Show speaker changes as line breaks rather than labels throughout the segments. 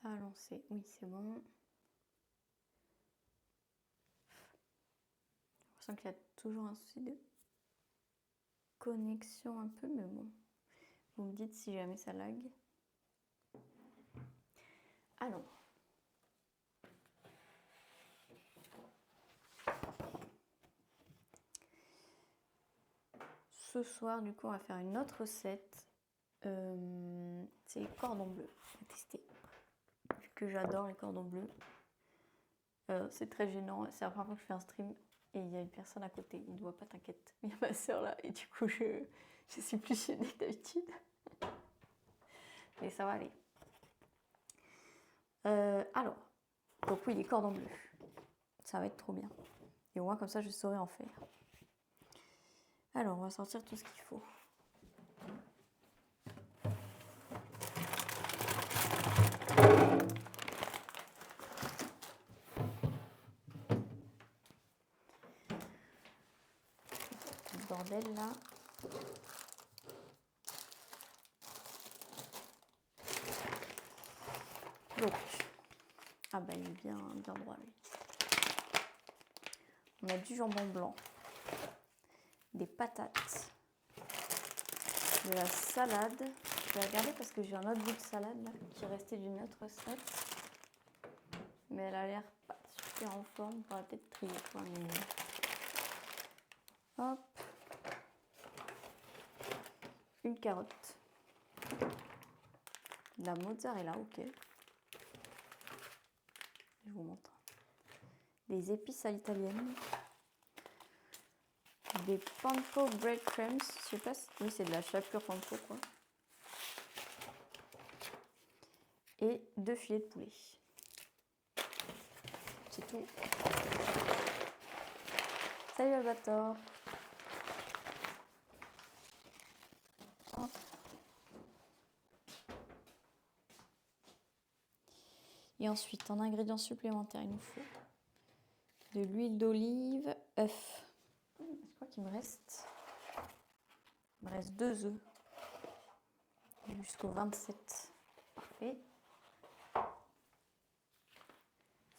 Ça a lancé. Oui, c'est bon. J'ai l'impression qu'il y a toujours un souci de connexion un peu, mais bon. Vous me dites si jamais ça lag. Alors. Ce soir, du coup, on va faire une autre recette. C'est les cordons bleus. On va tester. Vu que j'adore les cordons bleus. C'est très gênant. C'est la première fois que je fais un stream et il y a une personne à côté. Il ne doit pas, t'inquiète. Il y a ma soeur là. Et du coup, je suis plus gênée que d'habitude. Mais ça va aller. Alors. Donc oui, les cordons bleus. Ça va être trop bien. Et au moins, comme ça, je saurai en faire. Alors, on va sortir tout ce qu'il faut. Bordel là. Donc, ah bah il est bien droit lui. On a du jambon blanc, des patates, de la salade. Je vais regarder parce que j'ai un autre bout de salade là, qui restait d'une autre recette. Mais elle a l'air pas super en forme, on pourra peut-être trier quoi. Mais... Hop. Une carotte. De la mozzarella, ok. Je vous montre. Des épices à l'italienne. Des panko breadcrumbs. Je sais pas si... Oui, c'est de la chapelure panko quoi. Et 2 filets de poulet. C'est tout. Salut Albator. Et ensuite, en ingrédients supplémentaires, il nous faut de l'huile d'olive, œuf. Je crois qu'il me reste 2 œufs. Jusqu'au 27. Parfait.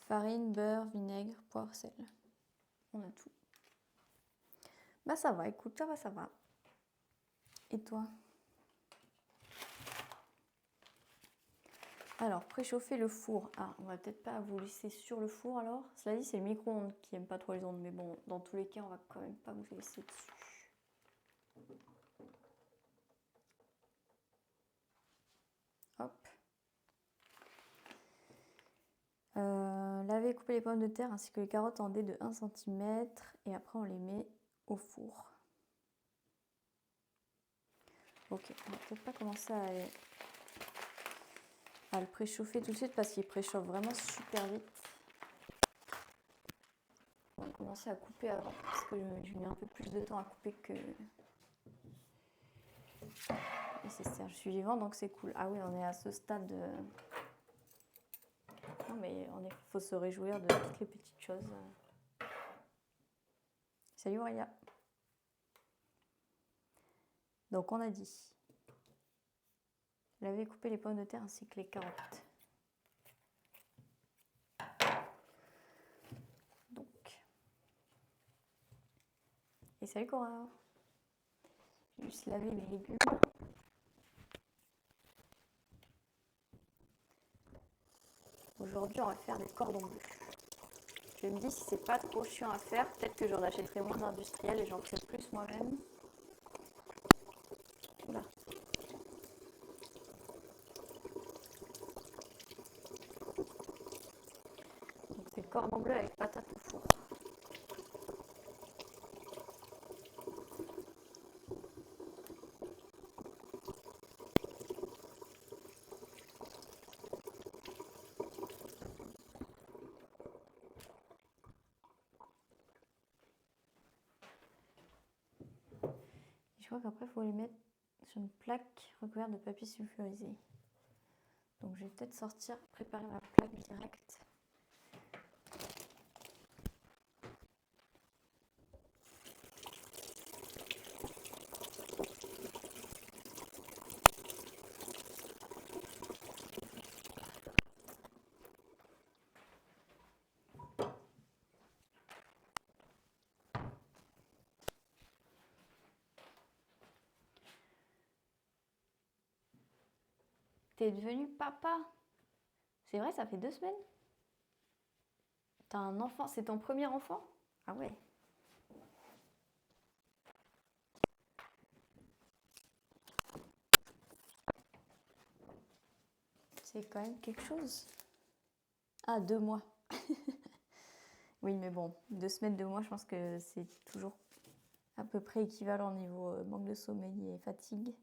Farine, beurre, vinaigre, poivre, sel. On a tout. Bah ça va, écoute, ça va. Et toi? Alors, préchauffer le four. Ah, on va peut-être pas vous laisser sur le four alors. Cela dit, c'est le micro-ondes qui aime pas trop les ondes. Mais bon, dans tous les cas, on va quand même pas vous laisser dessus. Hop. Laver et couper les pommes de terre ainsi que les carottes en dés de 1 cm. Et après, on les met au four. Ok, on va peut-être pas commencer à le préchauffer tout de suite parce qu'il préchauffe vraiment super vite. On va commencer à couper avant parce que je mets un peu plus de temps à couper que nécessaire. Je suis vivant donc c'est cool. Ah oui, on est à ce stade. Non mais il faut se réjouir de toutes les petites choses. Salut Aurélia. Donc on a dit laver et couper les pommes de terre ainsi que les carottes. Donc. Et salut Cora. Je vais juste laver mes légumes. Aujourd'hui on va faire des cordons bleus. Je me dis si c'est pas trop chiant à faire, peut-être que j'en achèterai moins d'industriel et j'en ferai plus moi-même. Voilà. Donc c'est cordon bleu avec patates au four. Je crois qu'après, il faut les mettre sur une plaque recouverte de papier sulfurisé. Donc, je vais peut-être sortir, préparer ma plaque directe. T'es devenu papa? C'est vrai, ça fait 2 semaines? T'as un enfant, c'est ton premier enfant? Ah ouais. C'est quand même quelque chose. Ah, 2 mois. Oui, mais bon, 2 semaines, 2 mois, je pense que c'est toujours à peu près équivalent au niveau manque de sommeil et fatigue.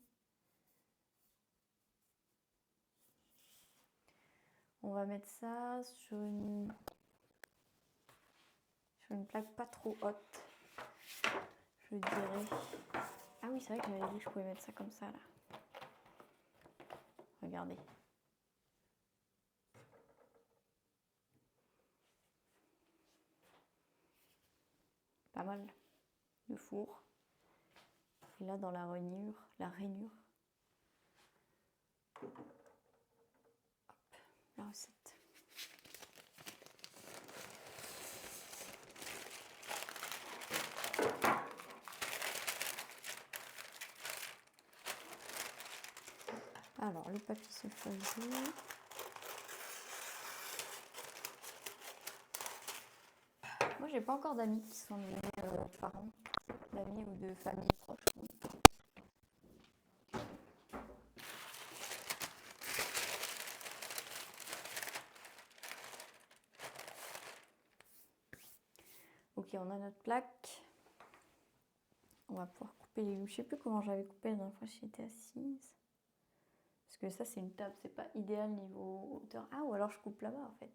On va mettre ça sur une plaque pas trop haute, je dirais. Ah oui, c'est vrai que j'avais dit que je pouvais mettre ça comme ça, là. Regardez. Pas mal. Le four. Et là, dans la rainure. Hop, la recette. Alors, le papier sulfasé. Moi, j'ai pas encore d'amis qui sont devenus parents, d'amis ou de famille proche. Ok, on a notre plaque. On va pouvoir couper les loups. Je sais plus comment j'avais coupé la dernière fois si j'étais assise. Parce que ça, c'est une table, c'est pas idéal niveau hauteur. Ah, ou alors je coupe là-bas en fait.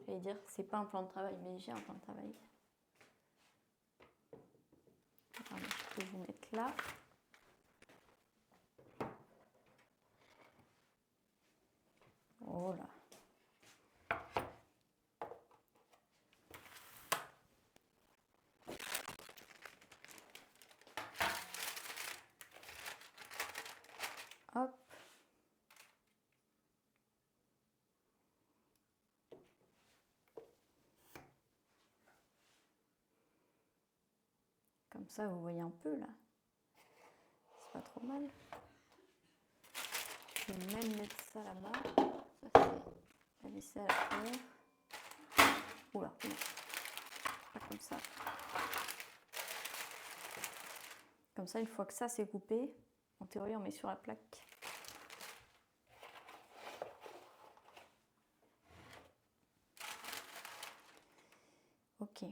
J'allais dire, c'est pas un plan de travail, mais j'ai un plan de travail. Attendez, je peux vous mettre là. Voilà. Hop. Comme ça, vous voyez un peu là. C'est pas trop mal. Je vais même mettre ça là-bas. Ça, c'est la vaisselle à faire. Oula, non. Pas comme ça. Comme ça, une fois que ça c'est coupé, en théorie, on met sur la plaque. Ok.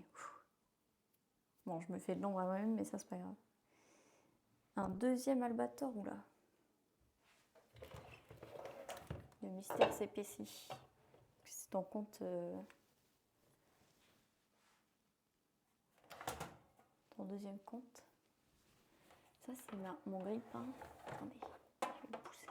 Bon, je me fais de l'ombre à moi-même, mais ça, c'est pas grave. Un deuxième albator, oula. Le mystère s'épaissit. C'est ton compte... ton deuxième compte. Ça, c'est mon grille-pain. Attendez, je vais le pousser.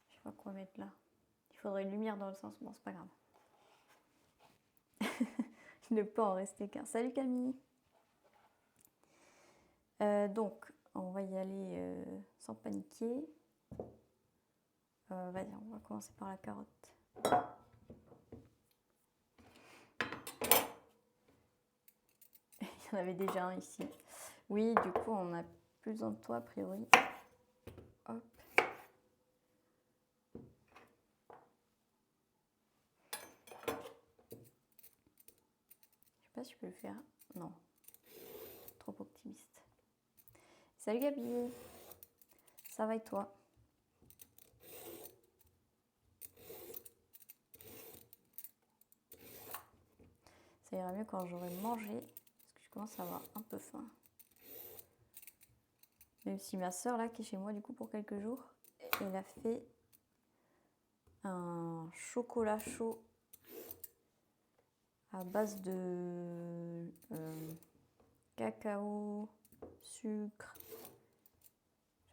Je sais pas quoi mettre là. Il faudrait une lumière dans le sens. Bon, c'est pas grave. Il ne peut en rester qu'un. Salut Camille. Donc, on va y aller sans paniquer. Vas-y, on va commencer par la carotte. Il y en avait déjà un ici. Oui, du coup, on a plus besoin de toi a priori. Hop. Je sais pas si je peux le faire. Non. Trop optimiste. Salut Gabi. Ça va et toi? Ça ira mieux quand j'aurai mangé, parce que je commence à avoir un peu faim. Même si ma soeur là, qui est chez moi du coup pour quelques jours, elle a fait un chocolat chaud à base de cacao, sucre,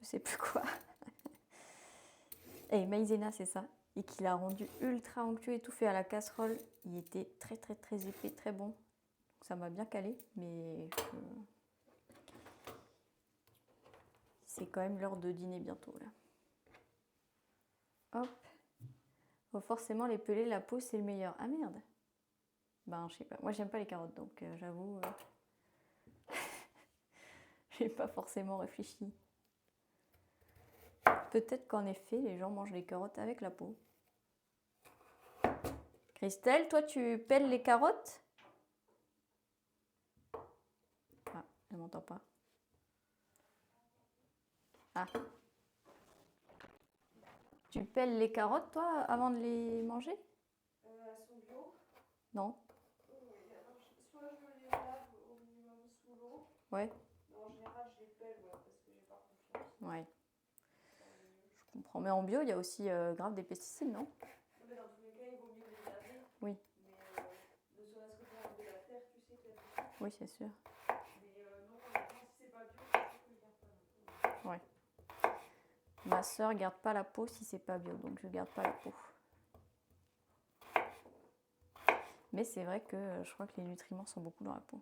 je sais plus quoi. Et maïzena, c'est ça. Et qui l'a rendu ultra onctueux et tout fait à la casserole. Il était très très très épais, très bon. Donc ça m'a bien calé, mais c'est quand même l'heure de dîner bientôt là. Hop. Faut forcément les peler, la peau c'est le meilleur. Ah merde. Ben je sais pas. Moi j'aime pas les carottes donc j'avoue. J'ai pas forcément réfléchi. Peut-être qu'en effet les gens mangent les carottes avec la peau. Christelle, toi tu pelles les carottes? Ah, elle m'entend pas. Ah. Tu pelles les carottes toi avant de les manger?
Elles sont bio.
Non.
Alors, soit je les lave au minimum sous l'eau.
Ouais.
Mais en général, je les pèle parce que j'ai pas confiance.
Ouais. Je comprends. Mais en bio, il y a aussi grave des pesticides, non?
Mais dans tous les cas, il vaut mieux les laver.
Oui.
Mais ne serait-ce que pour enlever la terre, tu sais, qu'il y a dessus.
Oui, c'est sûr.
Mais non, honnêtement, si c'est pas bio, je sais que je garde pas la peau.
Ouais. Ma soeur garde pas la peau si c'est pas bio, donc je garde pas la peau. Mais c'est vrai que je crois que les nutriments sont beaucoup dans la peau.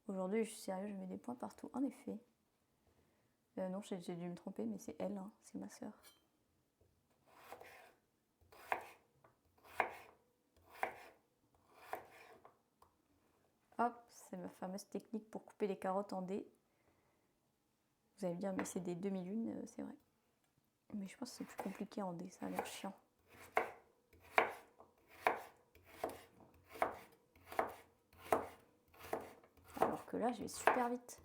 Aujourd'hui, je suis sérieuse, je mets des points partout. En effet. Non, j'ai dû me tromper, mais c'est elle, hein, c'est ma soeur. Hop, c'est ma fameuse technique pour couper les carottes en dés. Vous allez me dire, mais c'est des demi-lunes, c'est vrai. Mais je pense que c'est plus compliqué en dés, ça a l'air chiant. Alors que là, je vais super vite.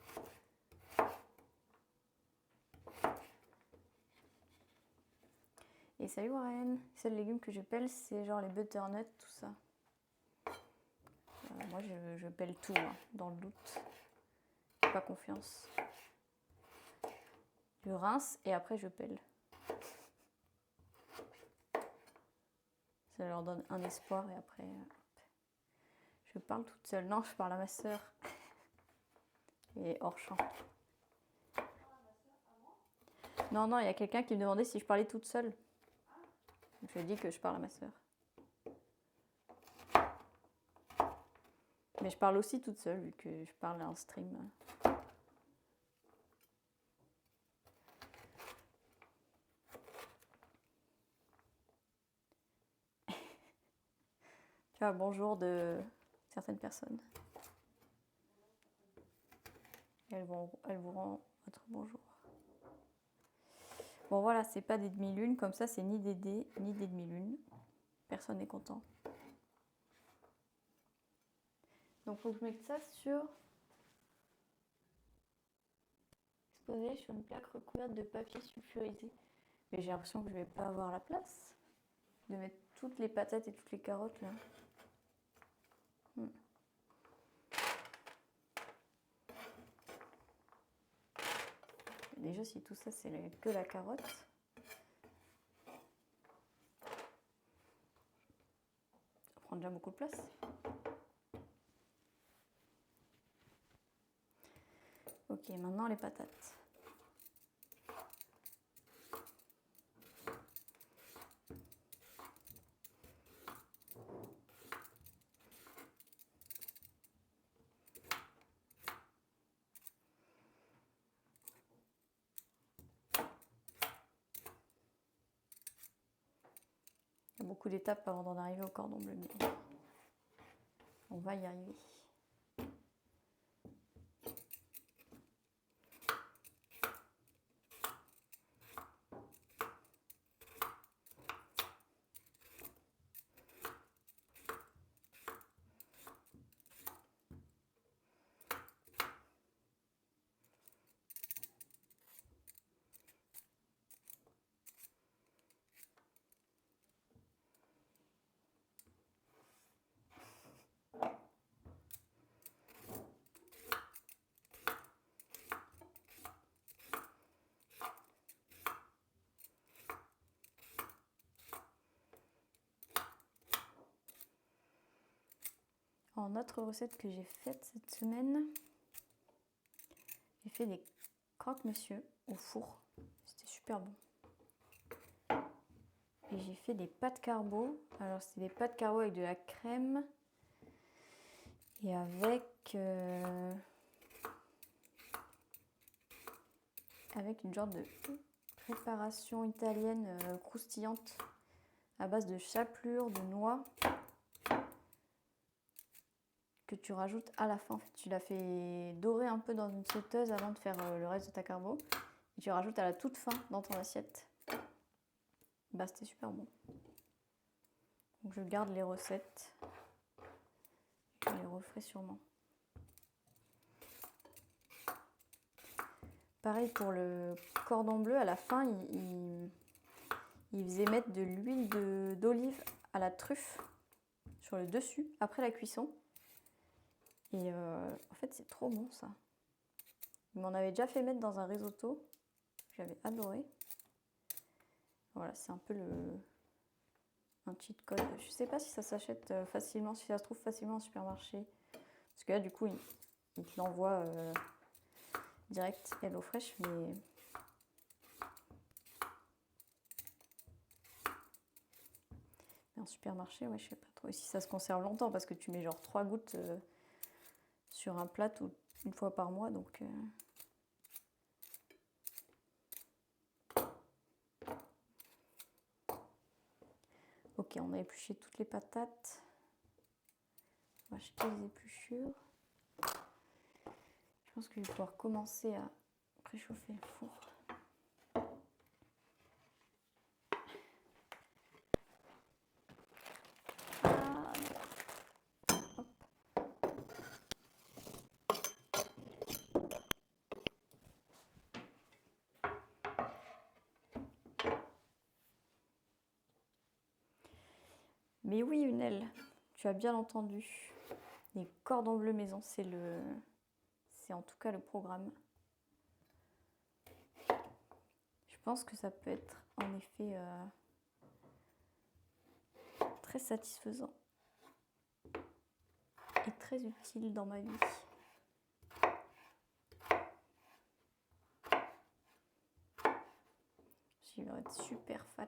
Et salut Warren, c'est le légume que je pèle, c'est genre les butternuts, tout ça. Moi, je pèle tout, hein, dans le doute. J'ai pas confiance. Je rince et après je pèle. Ça leur donne un espoir et après... Je parle toute seule. Non, je parle à ma soeur. Et hors champ. Non, non, il y a quelqu'un qui me demandait si je parlais toute seule. Je lui ai dit que je parle à ma soeur. Mais je parle aussi toute seule vu que je parle en stream. Tu vois, bonjour de certaines personnes. Elles vous rendent votre bonjour. Bon voilà, c'est pas des demi-lunes, comme ça c'est ni des dés, ni des demi-lunes. Personne n'est content. Donc faut que je mette ça exposé sur une plaque recouverte de papier sulfurisé. Mais j'ai l'impression que je vais pas avoir la place de mettre toutes les patates et toutes les carottes là. Déjà si tout ça c'est que la carotte. Ça prend déjà beaucoup de place. Ok, maintenant les patates. Il y a beaucoup d'étapes avant d'en arriver au cordon bleu, mais on va y arriver. En autre recette que j'ai faite cette semaine, j'ai fait des croque-monsieur au four. C'était super bon. Et j'ai fait des pâtes carbo. Alors c'est des pâtes carbo avec de la crème et avec avec une genre de préparation italienne croustillante à base de chapelure, de noix que tu rajoutes à la fin. En fait, tu la fais dorer un peu dans une sauteuse avant de faire le reste de ta carbo. Et tu rajoutes à la toute fin dans ton assiette. Bah, c'était super bon. Donc je garde les recettes. Je les referai sûrement. Pareil pour le cordon bleu, à la fin, il faisait mettre de l'huile d'olive à la truffe sur le dessus après la cuisson. Et en fait, c'est trop bon ça. Il m'en avait déjà fait mettre dans un risotto. J'avais adoré. Voilà, c'est un peu un cheat code. Je sais pas si ça s'achète facilement, si ça se trouve facilement au supermarché. Parce que là, du coup, il te l'envoie direct HelloFresh, mais en supermarché, ouais, je sais pas trop. Et si ça se conserve longtemps, parce que tu mets genre 3 gouttes sur un plat une fois par mois, donc... Ok, on a épluché toutes les patates. On va acheter les épluchures. Je pense que je vais pouvoir commencer à préchauffer le four. Mais oui, Unel, tu as bien entendu. Les cordons bleus maison, c'est en tout cas le programme. Je pense que ça peut être en effet très satisfaisant et très utile dans ma vie. Il va être super fat.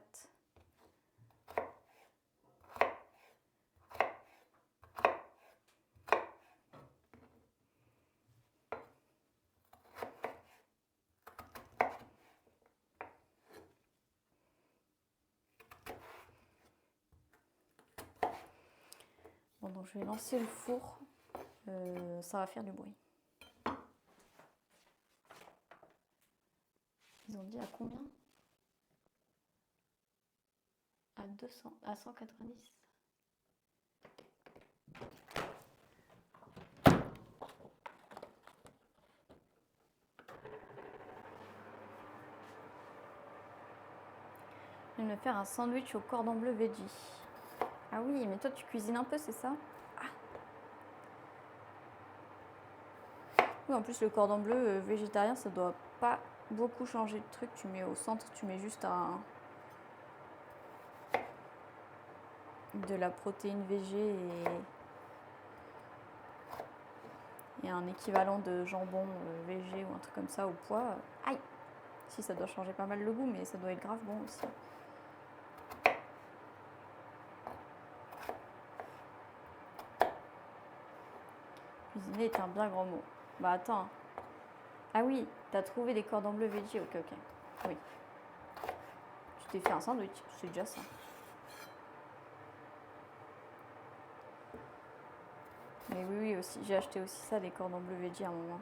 Bon, donc je vais lancer le four. Ça va faire du bruit. Ils ont dit à combien? À 200, à 190. Je vais me faire un sandwich au cordon bleu veggie. Ah oui, mais toi tu cuisines un peu, c'est ça? Ah. Oui, en plus le cordon bleu végétarien, ça doit pas beaucoup changer de truc. Tu mets au centre, tu mets juste de la protéine végé et un équivalent de jambon végé ou un truc comme ça au pois. Aïe! Si, ça doit changer pas mal le goût, mais ça doit être grave bon aussi. Cuisiner est un bien grand mot. Bah attends. Ah oui, t'as trouvé des cordons bleus veggie, ok. Oui. Tu t'es fait un sandwich, c'est déjà ça. Mais oui, aussi, j'ai acheté aussi ça, des cordons bleus veggie à un moment.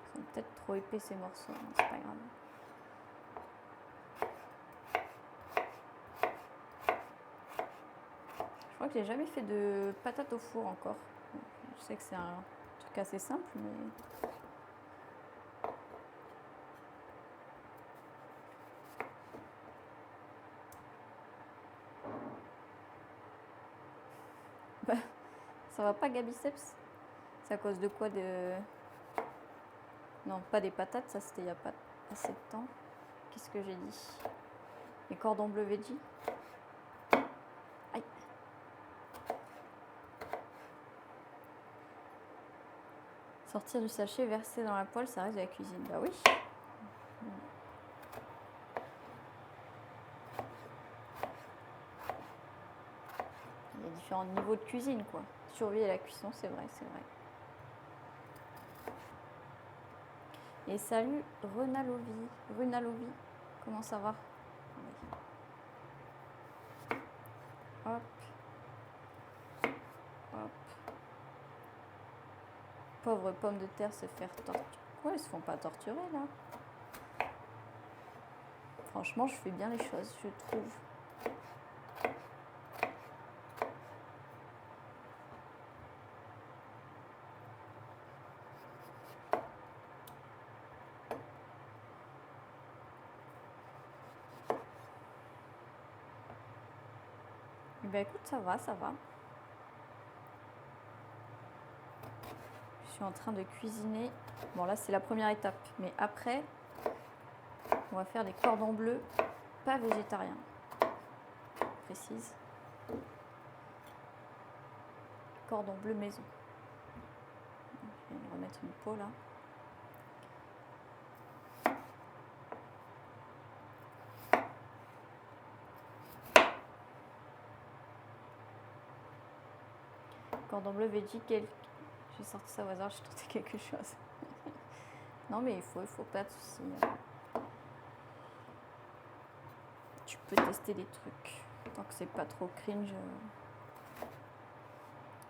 Ils sont peut-être trop épais ces morceaux, mais c'est pas grave. Je crois que j'ai jamais fait de patates au four encore. Je sais que c'est un truc assez simple, mais... Bah, ça va pas, Gabiceps? C'est à cause de quoi Non, pas des patates, ça c'était il n'y a pas assez de temps. Qu'est-ce que j'ai dit? Les cordons bleus veggie. Aïe. Sortir du sachet, verser dans la poêle, ça reste de la cuisine. Bah oui. différents niveaux de cuisine, quoi. Surveiller la cuisson, c'est vrai, c'est vrai. Et salut Runalovi, comment ça va? Hop. Hop. Pauvre pomme de terre se faire torturer. Pourquoi ils se font pas torturer là? Franchement, je fais bien les choses, je trouve. Eh ben écoute, ça va, ça va. Je suis en train de cuisiner. Bon là c'est la première étape, mais après on va faire des cordons bleus pas végétariens. Précise. Cordon bleu maison. Je vais me remettre une peau là. Cordon bleu veggie, j'ai sorti ça au hasard, j'ai tenté quelque chose. Non mais il faut pas de soucis. Tu peux tester des trucs tant que c'est pas trop cringe.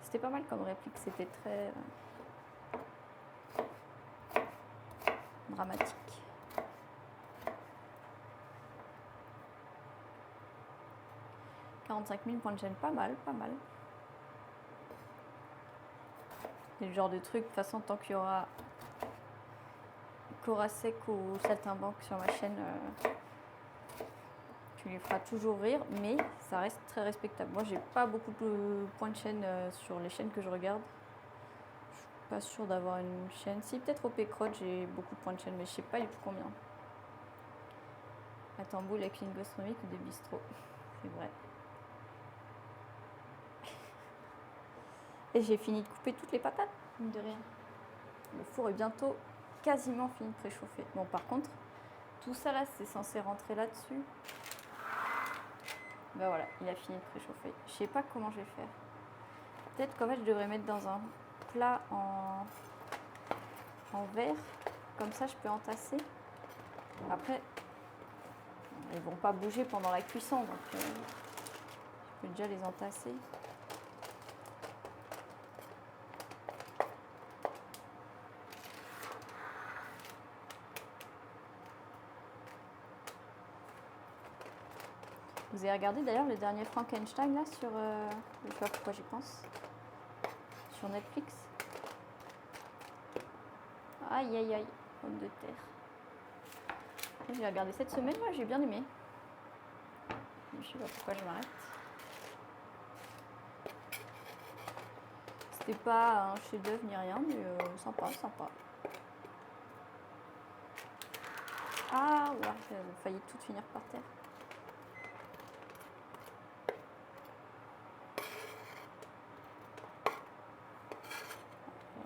C'était pas mal comme réplique, c'était très dramatique. 45 000 points de chaîne, pas mal, pas mal. C'est le genre de truc, de toute façon, tant qu'il y aura Cora Sec ou Saltimbanque sur ma chaîne, tu les feras toujours rire, mais ça reste très respectable. Moi, j'ai pas beaucoup de points de chaîne sur les chaînes que je regarde. Je suis pas sûre d'avoir une chaîne. Si, peut-être au Pécrot, j'ai beaucoup de points de chaîne, mais je sais pas du tout combien. À Tamboul, avec une gastronomique ou des bistrots. C'est vrai. Et j'ai fini de couper toutes les patates, mine de rien. Le four est bientôt quasiment fini de préchauffer. Bon, par contre, tout ça là, c'est censé rentrer là-dessus. Ben voilà, il a fini de préchauffer. Je sais pas comment je vais faire. Peut-être qu'en fait, je devrais mettre dans un plat en verre. Comme ça, je peux entasser. Après, ils vont pas bouger pendant la cuisson, donc je peux déjà les entasser. Vous avez regardé d'ailleurs le dernier Frankenstein là sur, je sais pas pourquoi j'y pense, sur Netflix. Aïe aïe aïe, pomme de terre. J'ai regardé cette semaine, moi j'ai bien aimé. Je sais pas pourquoi je m'arrête. C'était pas un chef-d'œuvre ni rien, mais sympa, sympa. Ah ouais, j'ai failli tout finir par terre.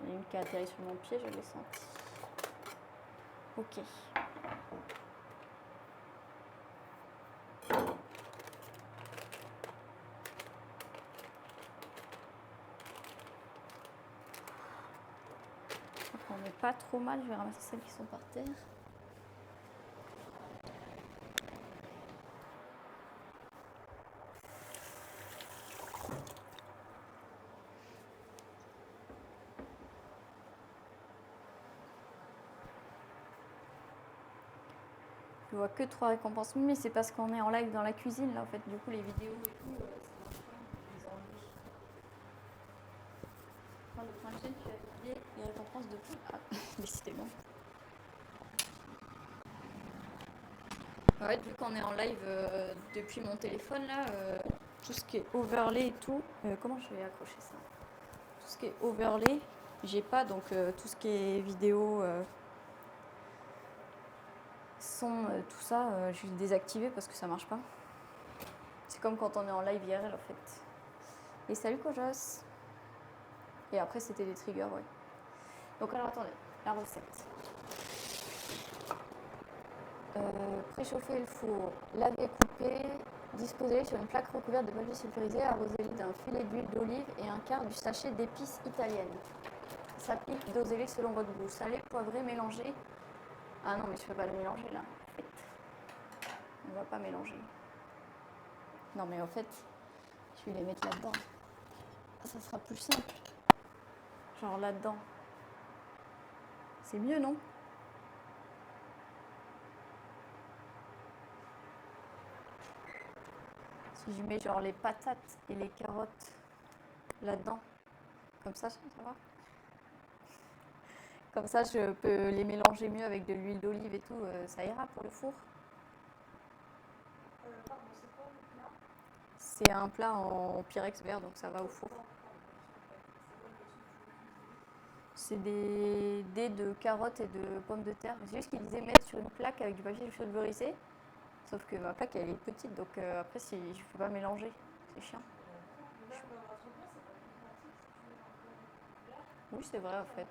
Il y en a une qui a atterri sur mon pied, je l'ai senti. Ok. On n'est pas trop mal, je vais ramasser celles qui sont par terre. Je vois que 3 récompenses, mais c'est parce qu'on est en live dans la cuisine là en fait, du coup les vidéos et tout, ça marche pas, on les enlève. Enfin, le point de chaîne, tu as oublié les récompenses de points. Ah, décidément. Ouais, vu qu'on est en live depuis mon téléphone là, tout ce qui est overlay et tout, comment je vais accrocher ça? Tout ce qui est overlay, j'ai pas, donc tout ce qui est vidéo, son, tout ça, je vais le désactiver parce que ça marche pas. C'est comme quand on est en live IRL en fait. Et salut Kojos. Et après c'était des triggers, ouais. Donc alors attendez, la recette. Préchauffer le four, laver, couper, Disposez-les sur une plaque recouverte de papier sulfurisé, arrosez-les d'un filet d'huile d'olive et un quart du sachet d'épices italiennes. S'applique, dosez-les selon votre goût. Salé, poivré, mélangé. Ah non, mais je ne peux pas le mélanger là. On va pas mélanger. Non, mais en fait, je vais les mettre là-dedans. Ça sera plus simple. Genre là-dedans. C'est mieux, non? Si je mets genre les patates et les carottes là-dedans, comme ça va? Comme ça, je peux les mélanger mieux avec de l'huile d'olive et tout, ça ira pour le four.
Pardon, c'est quoi le plat?
C'est un plat en pyrex vert, donc ça va au four. C'est des dés de carottes et de pommes de terre. C'est juste qu'ils disaient mettre sur une plaque avec du papier sulfurisé. Sauf que ma plaque, elle est petite, donc après, si je peux pas mélanger, c'est chiant. Oui, c'est vrai, en fait.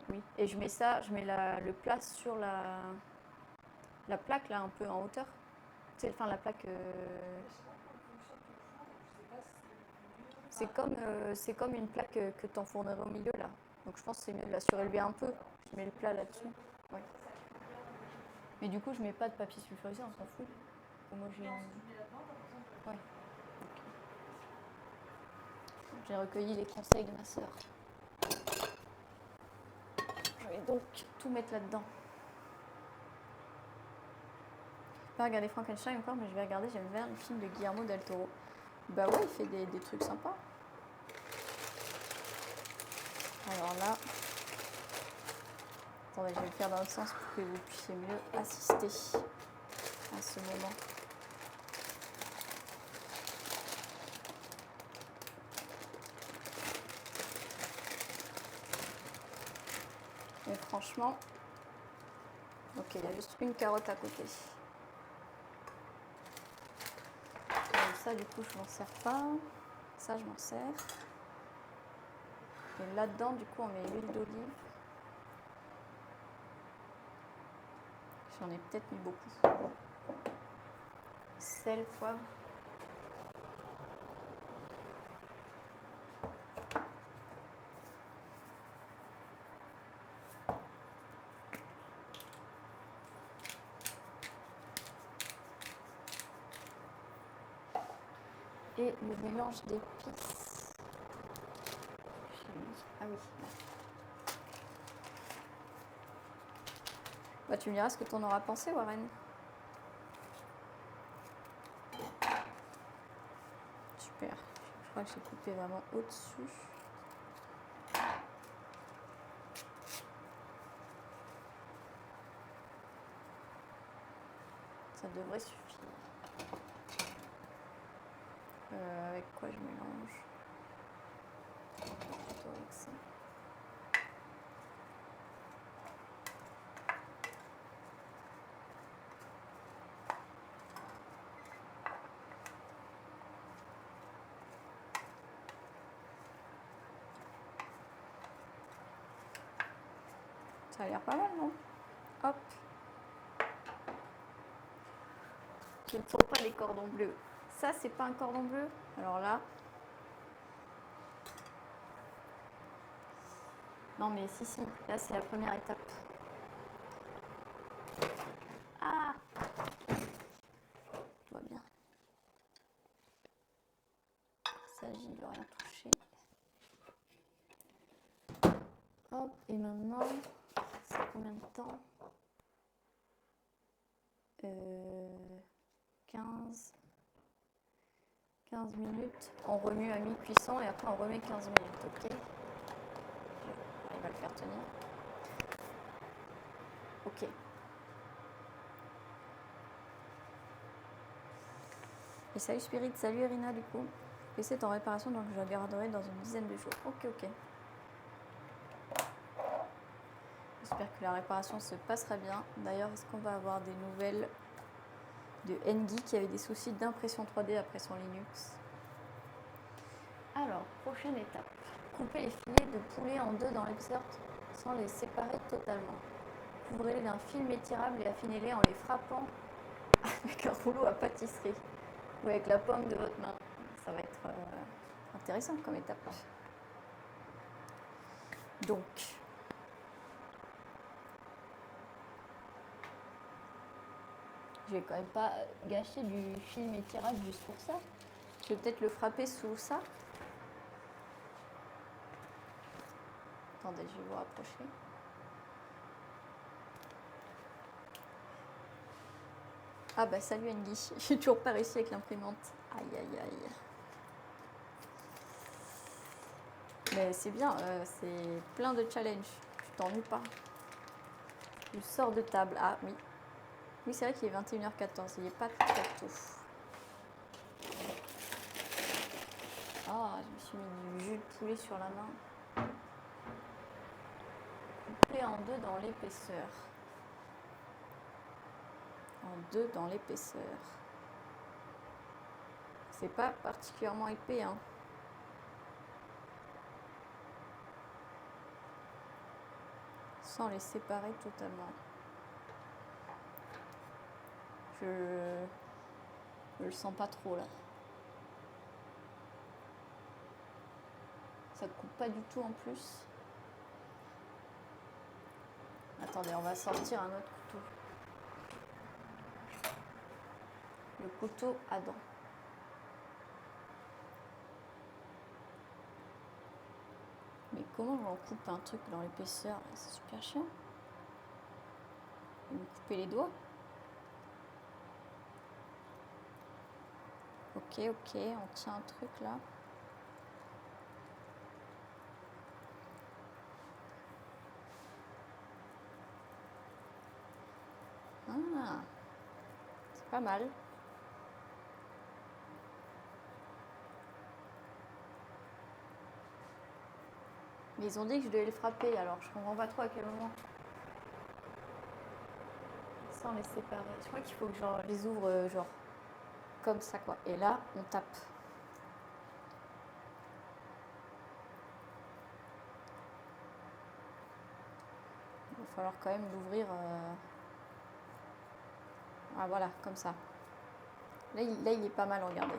Oui, et je mets ça, je mets le plat sur la plaque, là, un peu en hauteur. C'est enfin la plaque... C'est comme une plaque que tu enfournerais au milieu, là. Donc je pense que c'est mieux de la surélever un peu. Je mets le plat là-dessus. Ouais. Mais du coup, je mets pas de papier sulfurisé, on s'en fout. Homogène. Ouais. J'ai recueilli les conseils de ma sœur. Je vais donc tout mettre là-dedans. Je vais pas regarder Frankenstein encore, mais je vais regarder, j'aime bien le film de Guillermo del Toro. Bah ouais, il fait des trucs sympas. Alors là, attendez, je vais le faire dans l'autre sens pour que vous puissiez mieux assister à ce moment. Et franchement, ok, il y a juste une carotte à côté. Et ça, du coup, je m'en sers pas. Ça, je m'en sers. Et là-dedans, du coup, on met l'huile d'olive. J'en ai peut-être mis beaucoup. Sel, poivre. Et le mélange d'épices. Ah oui. Bah, tu me diras ce que tu en auras pensé, Warren. Super. Je crois que j'ai coupé vraiment au-dessus. Ça devrait suffire. Avec quoi je mélange? Plutôt avec ça. Ça a l'air pas mal, non? Hop. Ce ne sont pas les cordons bleus. Ça, c'est pas un cordon bleu. Alors là... Non, mais si. Là, c'est la première étape. Ah! Tout va bien. Il s'agit de rien toucher. Hop, et maintenant, c'est combien de temps? 15 minutes. On remue à mi-cuisson et après on remet 15 minutes, ok? Il va le faire tenir. Ok. Et salut Spirit, salut Irina du coup. PC est en réparation donc je la garderai dans une dizaine de jours. Ok. J'espère que la réparation se passera bien. D'ailleurs, est-ce qu'on va avoir des nouvelles de Engie qui avait des soucis d'impression 3D après son Linux? Alors, prochaine étape. Couper les filets de poulet en deux dans les sortes sans les séparer totalement. Couvrez-les d'un film étirable et affinez-les en les frappant avec un rouleau à pâtisserie. ou avec la paume de votre main. Ça va être intéressant comme étape. Donc, je vais quand même pas gâcher du film étirable juste pour ça. Je vais peut-être le frapper sous ça. Attendez, je vais vous rapprocher. Ah bah salut Angie, j'ai toujours pas réussi avec l'imprimante. Aïe aïe aïe. Mais c'est bien, c'est plein de challenges. Tu t'ennuies pas. Tu sors de table. Ah oui. Oui, c'est vrai qu'il est 21h14, il n'est pas très tôt. Ah, je me suis mis du jus de poulet sur la main. Coupé en deux dans l'épaisseur. En deux dans l'épaisseur. C'est pas particulièrement épais, hein. Sans les séparer totalement. Je le sens pas trop là. Ça coupe pas du tout en plus. Attendez, on va sortir un autre couteau. Le couteau à dents. Mais comment j'en coupe un truc dans l'épaisseur? C'est super chiant. Vous me coupez les doigts. Ok, on tient un truc là. Ah, c'est pas mal. Mais ils ont dit que je devais les frapper, alors je comprends pas trop à quel moment. Sans les séparer. Je crois qu'il faut que genre, je les ouvre genre comme ça quoi. Et là, on tape. Il va falloir quand même l'ouvrir. Ah voilà, comme ça. Là, il est pas mal, regardez.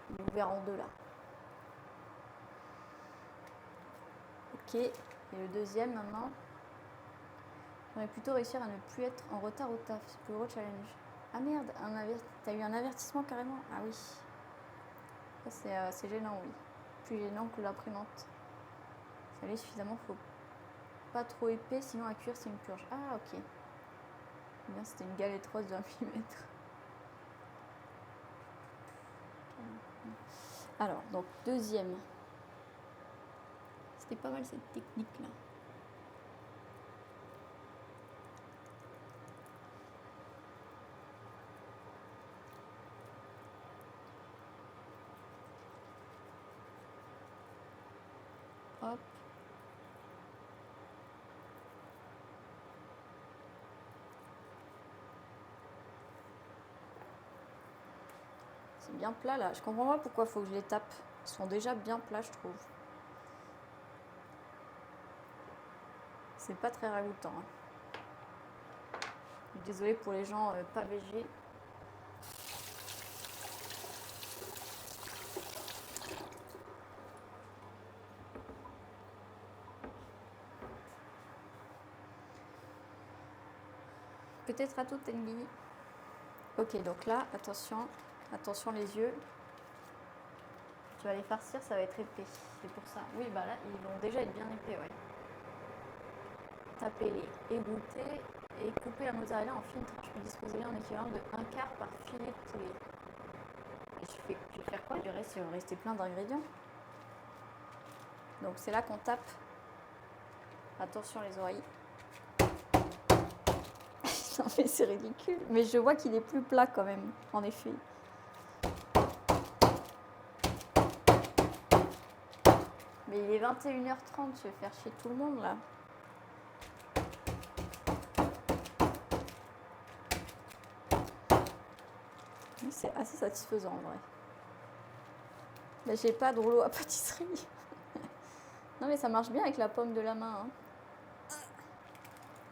Il est ouvert en deux là. Ok, et le deuxième maintenant. J'aimerais plutôt réussir à ne plus être en retard au taf. C'est le plus gros challenge. Ah merde, t'as eu un avertissement carrément? Ah oui. Ça c'est gênant, oui. Plus gênant que l'imprimante. Ça l'est suffisamment, faut pas trop épais, sinon à cuire c'est une purge. Ah ok. Bien, c'était une galette rose de 1 mm. Alors, donc deuxième. C'était pas mal cette technique là. Hop. C'est bien plat là. Je comprends pas pourquoi il faut que je les tape. Ils sont déjà bien plats, je trouve. C'est pas très ragoûtant. Hein. Désolée pour les gens pas végés. Peut-être à tout Tengi. Ok, donc là, attention les yeux. Tu vas les farcir, ça va être épais. C'est pour ça. Oui, bah là, ils vont déjà être bien épais, ouais. Tapez-les, égouttez et coupez la mozzarella en fines tranches. Puis disposez-les en équivalent de 1/4 par filet de poulet. Et je vais faire quoi du reste? Il va rester plein d'ingrédients. Donc c'est là qu'on tape. Attention les oreilles. Non mais c'est ridicule. Mais je vois qu'il est plus plat quand même, en effet. Mais il est 21h30, je vais faire chier tout le monde là. C'est assez satisfaisant en vrai. Là j'ai pas de rouleau à pâtisserie. Non mais ça marche bien avec la paume de la main. Hein.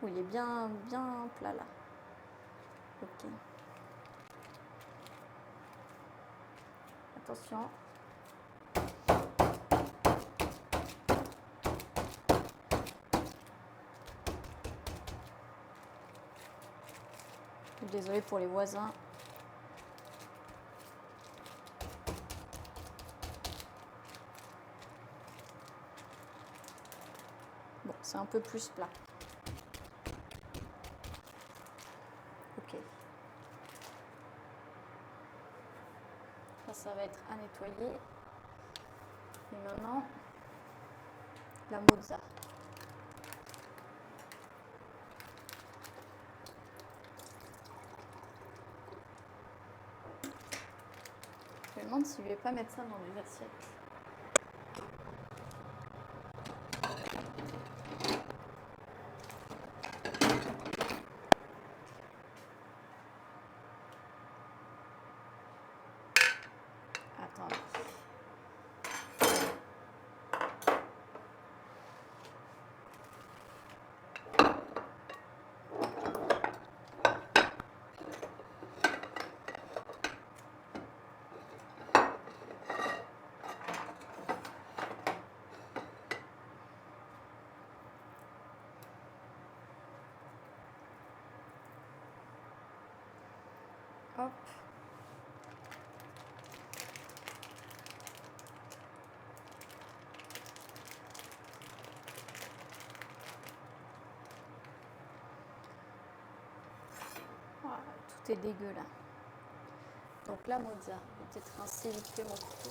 Oui, il est bien plat là. Ok. attention. Désolée pour les voisins. Bon, c'est un peu plus plat. Ok. Ça va être à nettoyer. Et maintenant, la mozza. Je me demande si je ne vais pas mettre ça dans les assiettes. Attends. Hop. Voilà, tout est dégueu là. Donc la mozza, je vais peut-être rincer vite fait mon couteau.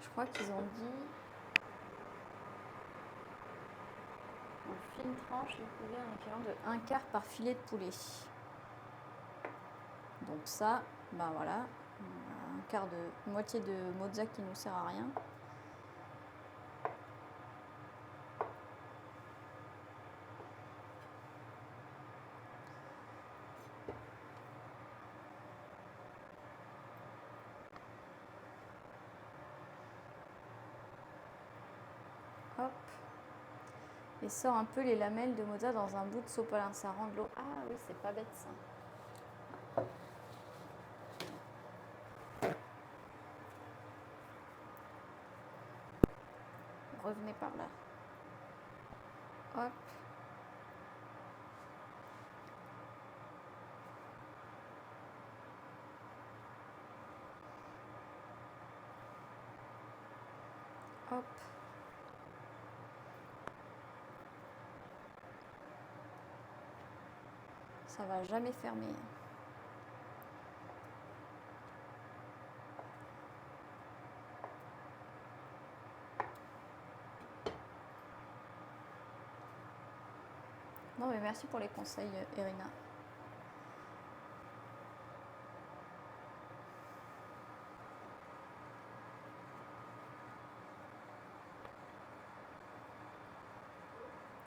Je crois qu'ils ont dit en fine tranche de poulet en équivalent de 1/4 par filet de poulet. Donc ça, ben voilà, moitié de mozza qui ne sert à rien. Hop. Et sort un peu les lamelles de mozza dans un bout de sopalin. Ça rend de l'eau. Ah oui, c'est pas bête ça. Revenez par là. Hop. Hop. Ça va jamais fermer. Non mais merci pour les conseils, Irina.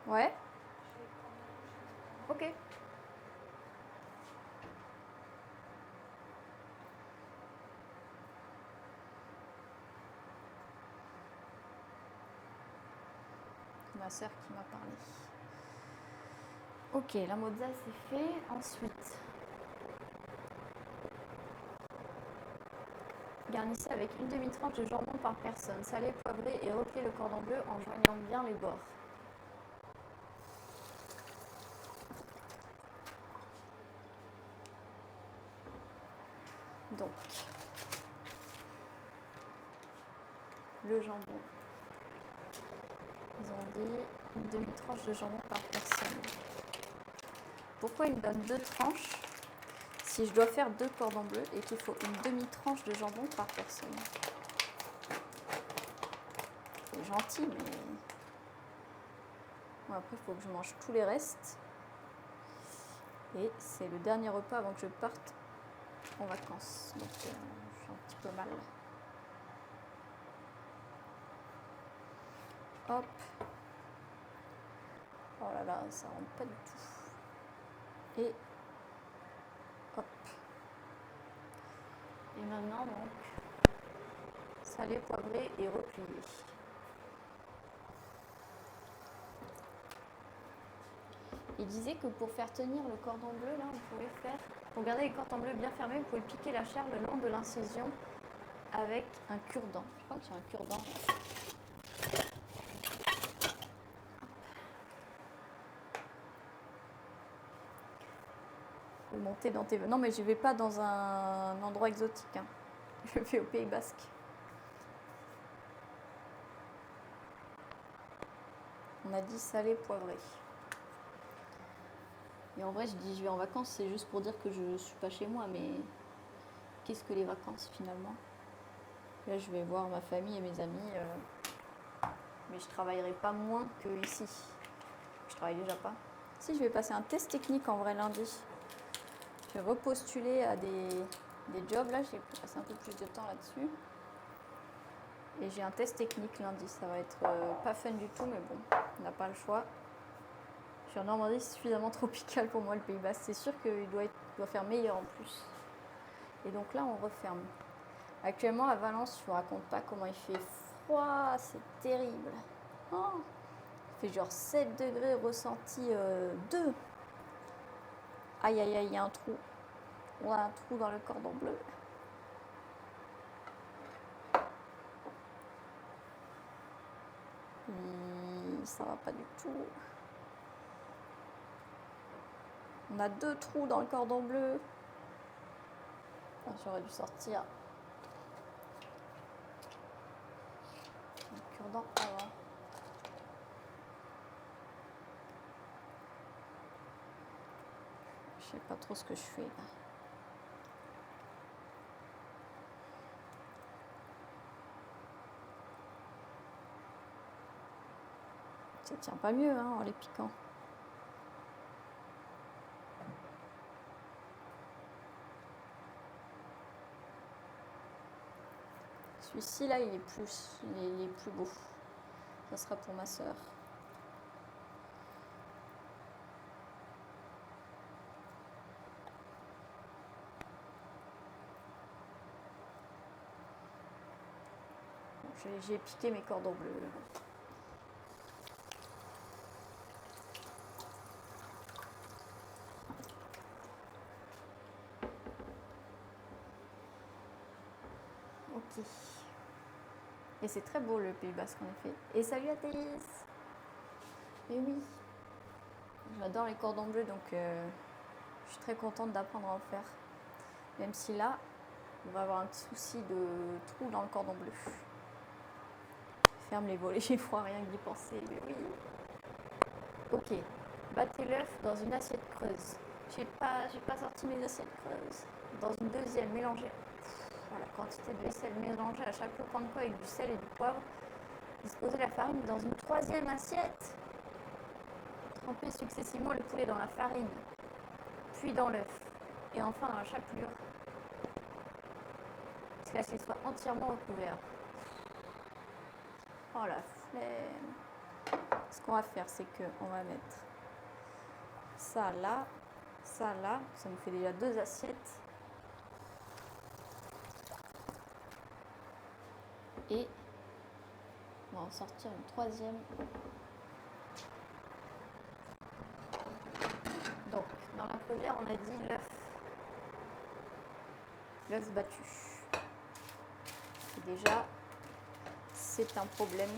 Ouais. Ok. Ma sœur qui m'a parlé. Ok, la mozza c'est fait. Ensuite, garnissez avec une demi-tranche de jambon par personne. Salez, poivrez et repliez le cordon bleu en joignant bien les bords. Donc, le jambon. Ils ont dit une demi-tranche de jambon par personne. Pourquoi ils me donnent 2 tranches si je dois faire 2 cordons bleus et qu'il faut une demi-tranche de jambon par personne? C'est gentil, mais... Bon, après, il faut que je mange tous les restes. Et c'est le dernier repas avant que je parte en vacances. Donc, je suis un petit peu mal. Hop. Oh là là, ça rentre pas du tout. Et hop. Et maintenant, donc, salé, poivré et replié. Il disait que pour faire tenir le cordon bleu, là, on pouvait faire, pour garder les cordons bleus bien fermés, vous pouvez piquer la chair le long de l'incision avec un cure-dent. Je crois que c'est un cure-dent. Monter dans tes... Non, mais je vais pas dans un endroit exotique. Hein. Je vais au Pays Basque. On a dit salé, poivré. Et en vrai, je dis je vais en vacances, c'est juste pour dire que je suis pas chez moi, mais qu'est-ce que les vacances finalement? Là, je vais voir ma famille et mes amis, mais je travaillerai pas moins que ici. Je travaille déjà pas. Si, je vais passer un test technique en vrai lundi. Je vais repostuler à des jobs, là, j'ai passé un peu plus de temps là-dessus. Et j'ai un test technique lundi, ça va être pas fun du tout, mais bon, on n'a pas le choix. Je suis en Normandie, c'est suffisamment tropical pour moi le Pays Basque. C'est sûr qu'il doit faire meilleur en plus. Et donc là, on referme. Actuellement, à Valence, je vous raconte pas comment il fait froid, c'est terrible. Oh, il fait genre 7 degrés ressenti 2. Aïe, aïe, aïe, il y a un trou. On a un trou dans le cordon bleu. Ça va pas du tout. On a 2 trous dans le cordon bleu. J'aurais dû sortir un cure-dent avant. Je sais pas trop ce que je fais là. Ça tient pas mieux hein, en les piquant. Celui-ci là, il est plus beau. Ça sera pour ma sœur. Bon, j'ai piqué mes cordons bleus. Ok. Et c'est très beau le Pays Basque en effet. Et salut à Thélis. Mais oui. J'adore les cordons bleus donc je suis très contente d'apprendre à en faire. Même si là, on va avoir un petit souci de trou dans le cordon bleu. Ferme les volets, j'ai froid rien que d'y penser, mais oui. Ok. Battez l'œuf dans une assiette creuse. J'ai pas sorti mes assiettes creuses. Dans une deuxième, mélangez la quantité de vaisselle mélangée à chaque lot panko avec du sel et du poivre. Disposez la farine dans une troisième assiette. Trempez successivement le poulet dans la farine, puis dans l'œuf, et enfin dans la chapelure, jusqu'à ce qu'il soit entièrement recouvert. Oh la flemme! Ce qu'on va faire, c'est qu'on va mettre ça là, ça nous fait déjà 2 assiettes. Et on va en sortir une troisième. Donc, dans la première, on a dit l'œuf battu. Et déjà, c'est un problème.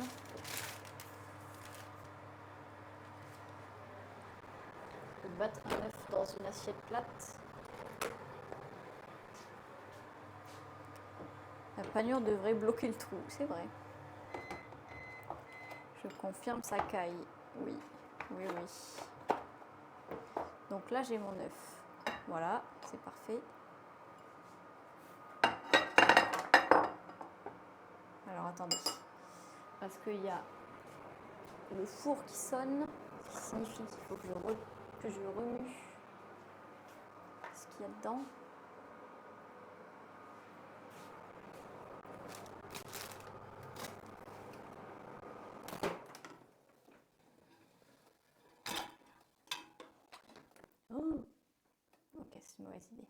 De battre un œuf dans une assiette plate. La panure devrait bloquer le trou, c'est vrai. Je confirme, ça caille. Oui. Donc là, j'ai mon œuf. Voilà, c'est parfait. Alors, attendez. Parce qu'il y a le four qui sonne, ce qui signifie qu'il faut que je remue ce qu'il y a dedans. Oh. Ok, c'est une mauvaise idée.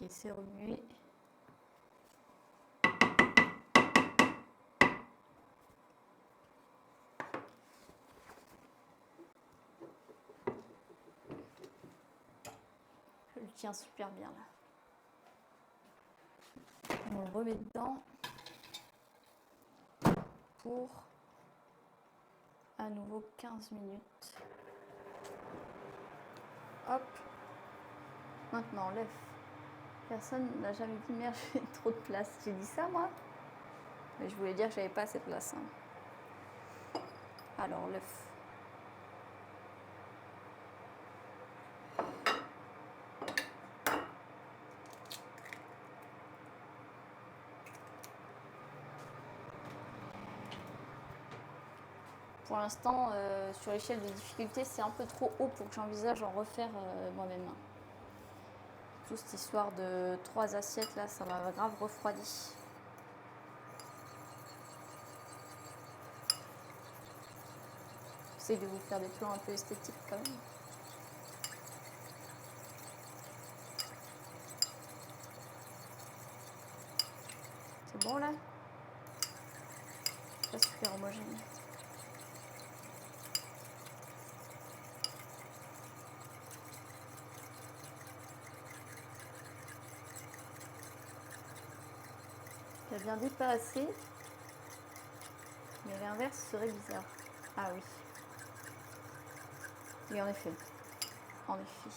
Ok, c'est remué. Je le tiens super bien là. On le remet dedans pour à nouveau 15 minutes. Hop. Maintenant l'œuf. Personne n'a jamais dit merde, j'ai trop de place. J'ai dit ça moi? Mais je voulais dire que j'avais pas assez de place. Hein. Alors l'œuf. Pour l'instant, sur l'échelle de difficulté, c'est un peu trop haut pour que j'envisage en refaire moi-même. Toute cette histoire de 3 assiettes, là, ça m'a grave refroidi. J'essaie de vous faire des plans un peu esthétiques quand même. C'est bon là? Pas super homogène. Tu as bien dit pas assez, mais l'inverse serait bizarre. Ah oui. Oui, en effet. En effet.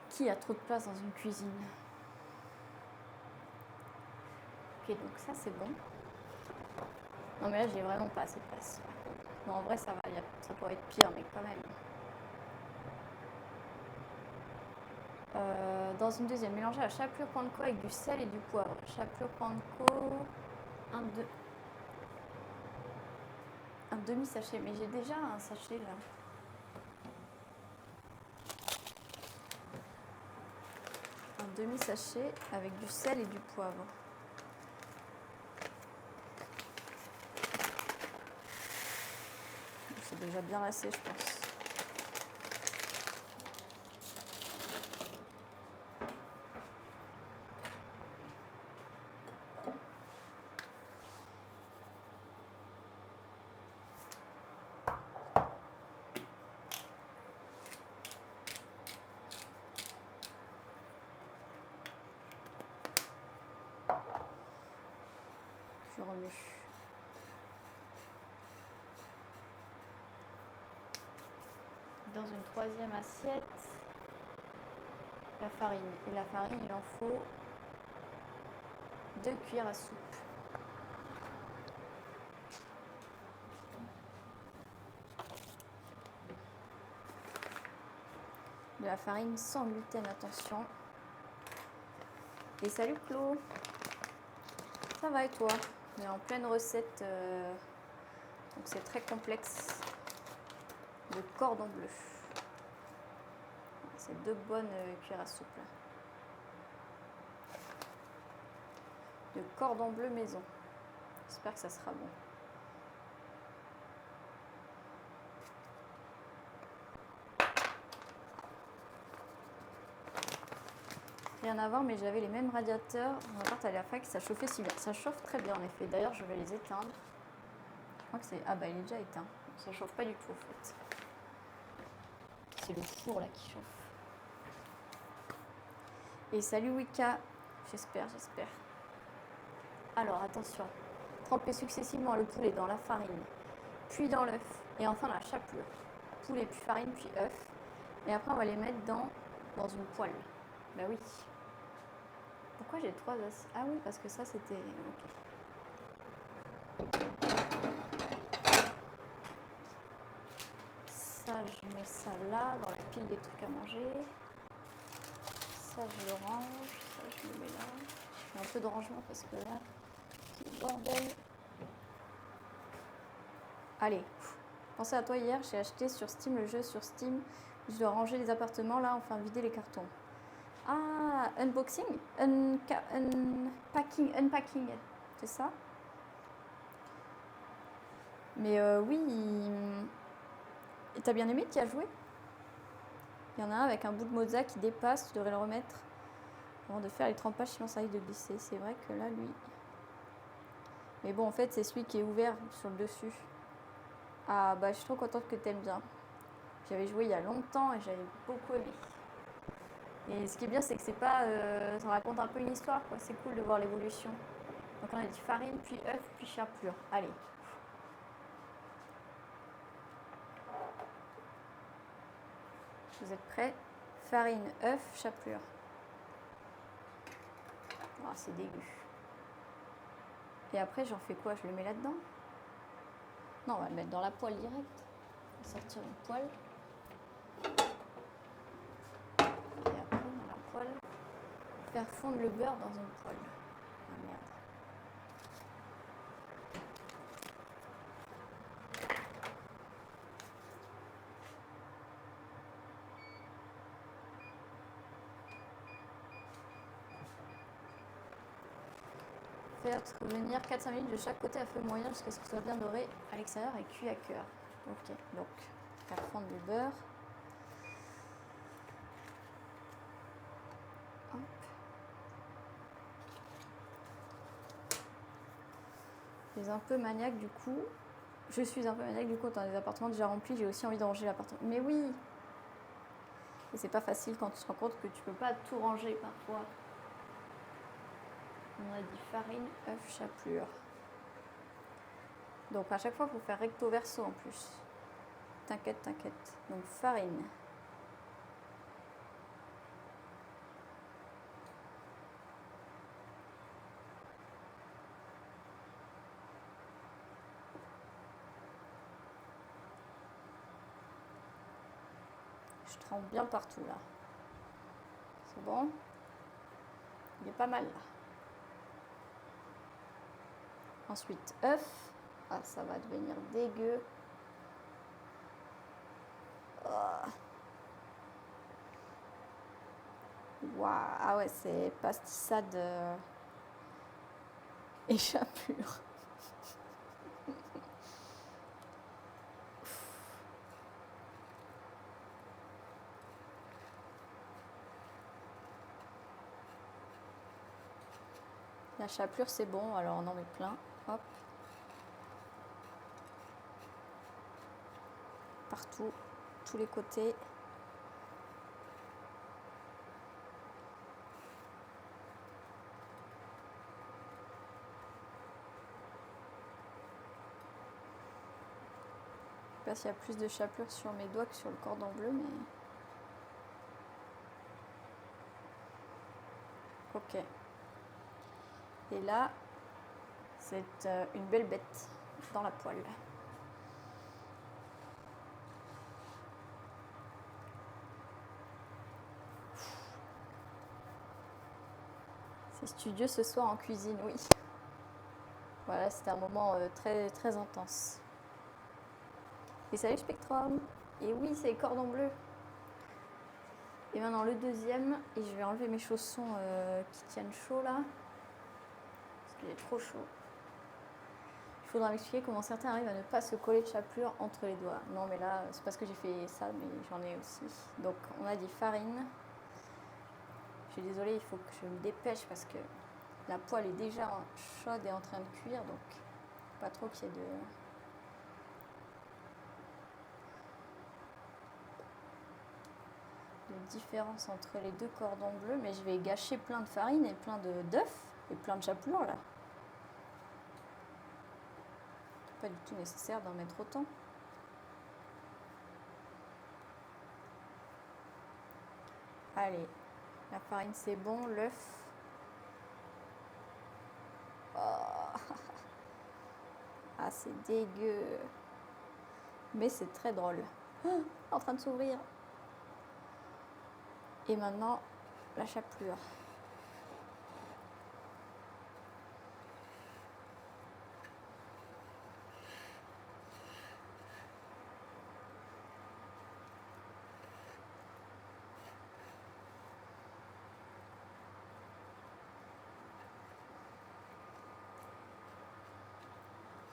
Qui a trop de place dans une cuisine? Ok, donc ça c'est bon. Non mais là j'ai vraiment pas assez de place. Bon, en vrai ça va, ça pourrait être pire, mais quand même. Dans une deuxième, mélanger la chapelure panko avec du sel et du poivre. Chapelure panko, un demi-sachet. Mais j'ai déjà un sachet là. Un demi-sachet avec du sel et du poivre. C'est déjà bien lassé, je pense. Je remue. Dans une troisième assiette, la farine. Et la farine, il en faut 2 cuillères à soupe. De la farine sans gluten, attention. Et salut Claude. Ça va et toi? On est en pleine recette, donc c'est très complexe, de cordon bleu. C'est 2 bonnes cuillères à soupe là. De cordon bleu maison. J'espère que ça sera bon. Rien à voir, mais j'avais les mêmes radiateurs. Mon appart à la fac, ça chauffait si bien. Ça chauffe très bien en effet. D'ailleurs, je vais les éteindre. Je crois que c'est... Ah bah il est déjà éteint. Ça chauffe pas du tout en fait. C'est le four là qui chauffe. Et salut Wicca. J'espère. Alors attention. Tremper successivement le poulet dans la farine, puis dans l'œuf, et enfin la chapelure. Poulet, puis farine, puis œuf. Et après on va les mettre dans une poêle. Bah oui. Pourquoi j'ai 3 assiettes? Ah oui, parce que ça c'était... Ok. Ça, je mets ça là, dans la pile des trucs à manger. Ça, je le range. Ça, je le mets là. Je fais un peu de rangement parce que là, c'est bordel. Allez. Pensez à toi, hier, j'ai acheté sur Steam le jeu sur Steam. Je dois ranger les appartements là, enfin vider les cartons. Ah, unboxing, unpacking, c'est ça? Mais oui, et t'as bien aimé, t'y as joué? Il y en a un avec un bout de mozza qui dépasse, tu devrais le remettre avant de faire les trempages, sinon ça risque de glisser. C'est vrai que là, lui... Mais bon, en fait, c'est celui qui est ouvert sur le dessus. Ah, bah, je suis trop contente que t'aimes bien. J'avais joué il y a longtemps et j'avais beaucoup aimé. Et ce qui est bien, c'est que c'est pas... ça raconte un peu une histoire, quoi. C'est cool de voir l'évolution. Donc on a dit farine, puis œuf, puis chapelure. Allez. Vous êtes prêts? Farine, œuf, chapelure. Oh, c'est dégueu. Et après, j'en fais quoi? Je le mets là-dedans? Non, on va le mettre dans la poêle direct. On va sortir une poêle. Et après, dans la poêle, faire fondre le beurre dans une poêle. Ah merde. Faire revenir 4-5 minutes de chaque côté à feu moyen jusqu'à ce que ce soit bien doré à l'extérieur et cuit à cœur. Ok, donc faire fondre le beurre. Hop. Je suis un peu maniaque du coup. Dans les appartements déjà remplis, j'ai aussi envie de ranger l'appartement. Mais oui! Et c'est pas facile quand tu te rends compte que tu peux pas tout ranger parfois. On a dit farine, œuf, chapelure. Donc à chaque fois, il faut faire recto verso en plus. T'inquiète, t'inquiète. Donc farine. Je trempe bien partout là. C'est bon? Il est pas mal là. Ensuite, œuf. Ah, ça va devenir dégueu. Oh. Waouh. Ah ouais, c'est pastissade et chapelure. La chapelure, c'est bon, alors on en met plein. Hop. Partout, tous les côtés. Je sais pas s'il y a plus de chapelure sur mes doigts que sur le cordon bleu, mais... Ok. Et là, c'est une belle bête dans la poêle. C'est studieux ce soir en cuisine, oui. Voilà, c'était un moment très, très intense. Et salut Spectrum! Et oui, c'est les cordons bleus. Et maintenant le deuxième, et je vais enlever mes chaussons qui tiennent chaud là, parce qu'il est trop chaud. Il faudra m'expliquer comment certains arrivent à ne pas se coller de chapelure entre les doigts. Non mais là, c'est parce que j'ai fait ça, mais j'en ai aussi. Donc on a dit farine. Je suis désolée, il faut que je me dépêche parce que la poêle est déjà chaude et en train de cuire, donc pas trop qu'il y ait de différence entre les deux cordons bleus, mais je vais gâcher plein de farine et plein d'œufs et plein de chapelure là. Pas du tout nécessaire d'en mettre autant. Allez, la farine c'est bon, l'œuf. Oh. Ah, c'est dégueu. Mais c'est très drôle. Oh, en train de s'ouvrir. Et maintenant, la chapelure.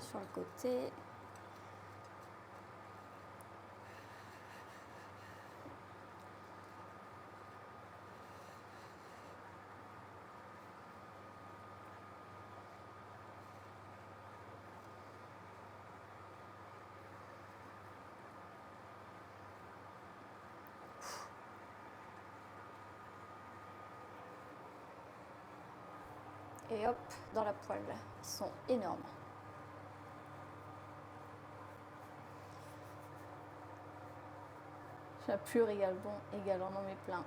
Sur le côté. Et hop, dans la poêle. Ils sont énormes. La pure égale bon, égale en met plein.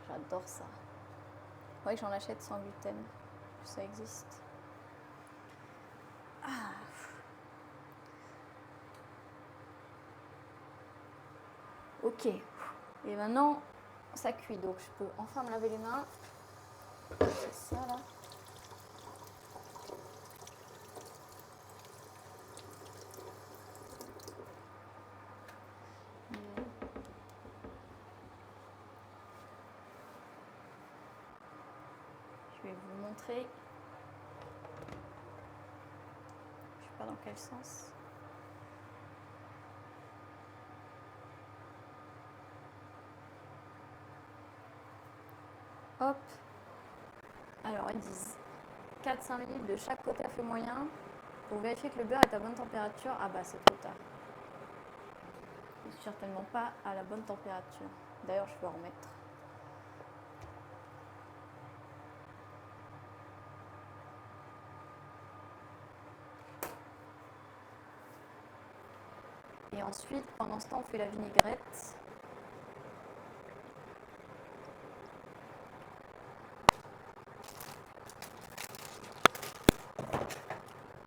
J'adore ça. Ouais, j'en achète sans gluten. Ça existe. Ah. Ok. Et maintenant, ça cuit. Donc, je peux enfin me laver les mains. C'est ça, là. Je vais vous montrer. Je sais pas dans quel sens. Hop. Alors, ils disent 4-5 ml de chaque côté à feu moyen pour vérifier que le beurre est à bonne température. Ah bah, c'est trop tard. Il n'est certainement pas à la bonne température. D'ailleurs, je vais en remettre. Et ensuite, pendant ce temps, on fait la vinaigrette.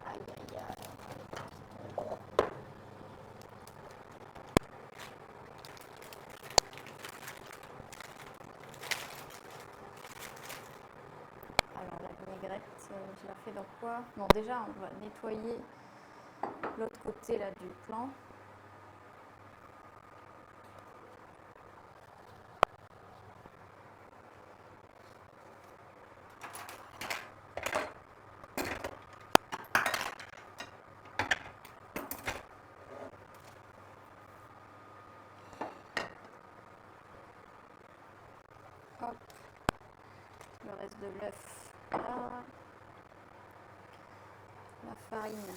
Aïe, aïe, aïe. Alors, la vinaigrette, je la fais dans quoi? Bon, déjà, on va nettoyer l'autre côté là du plan. Hop, le reste de l'œuf là, la farine.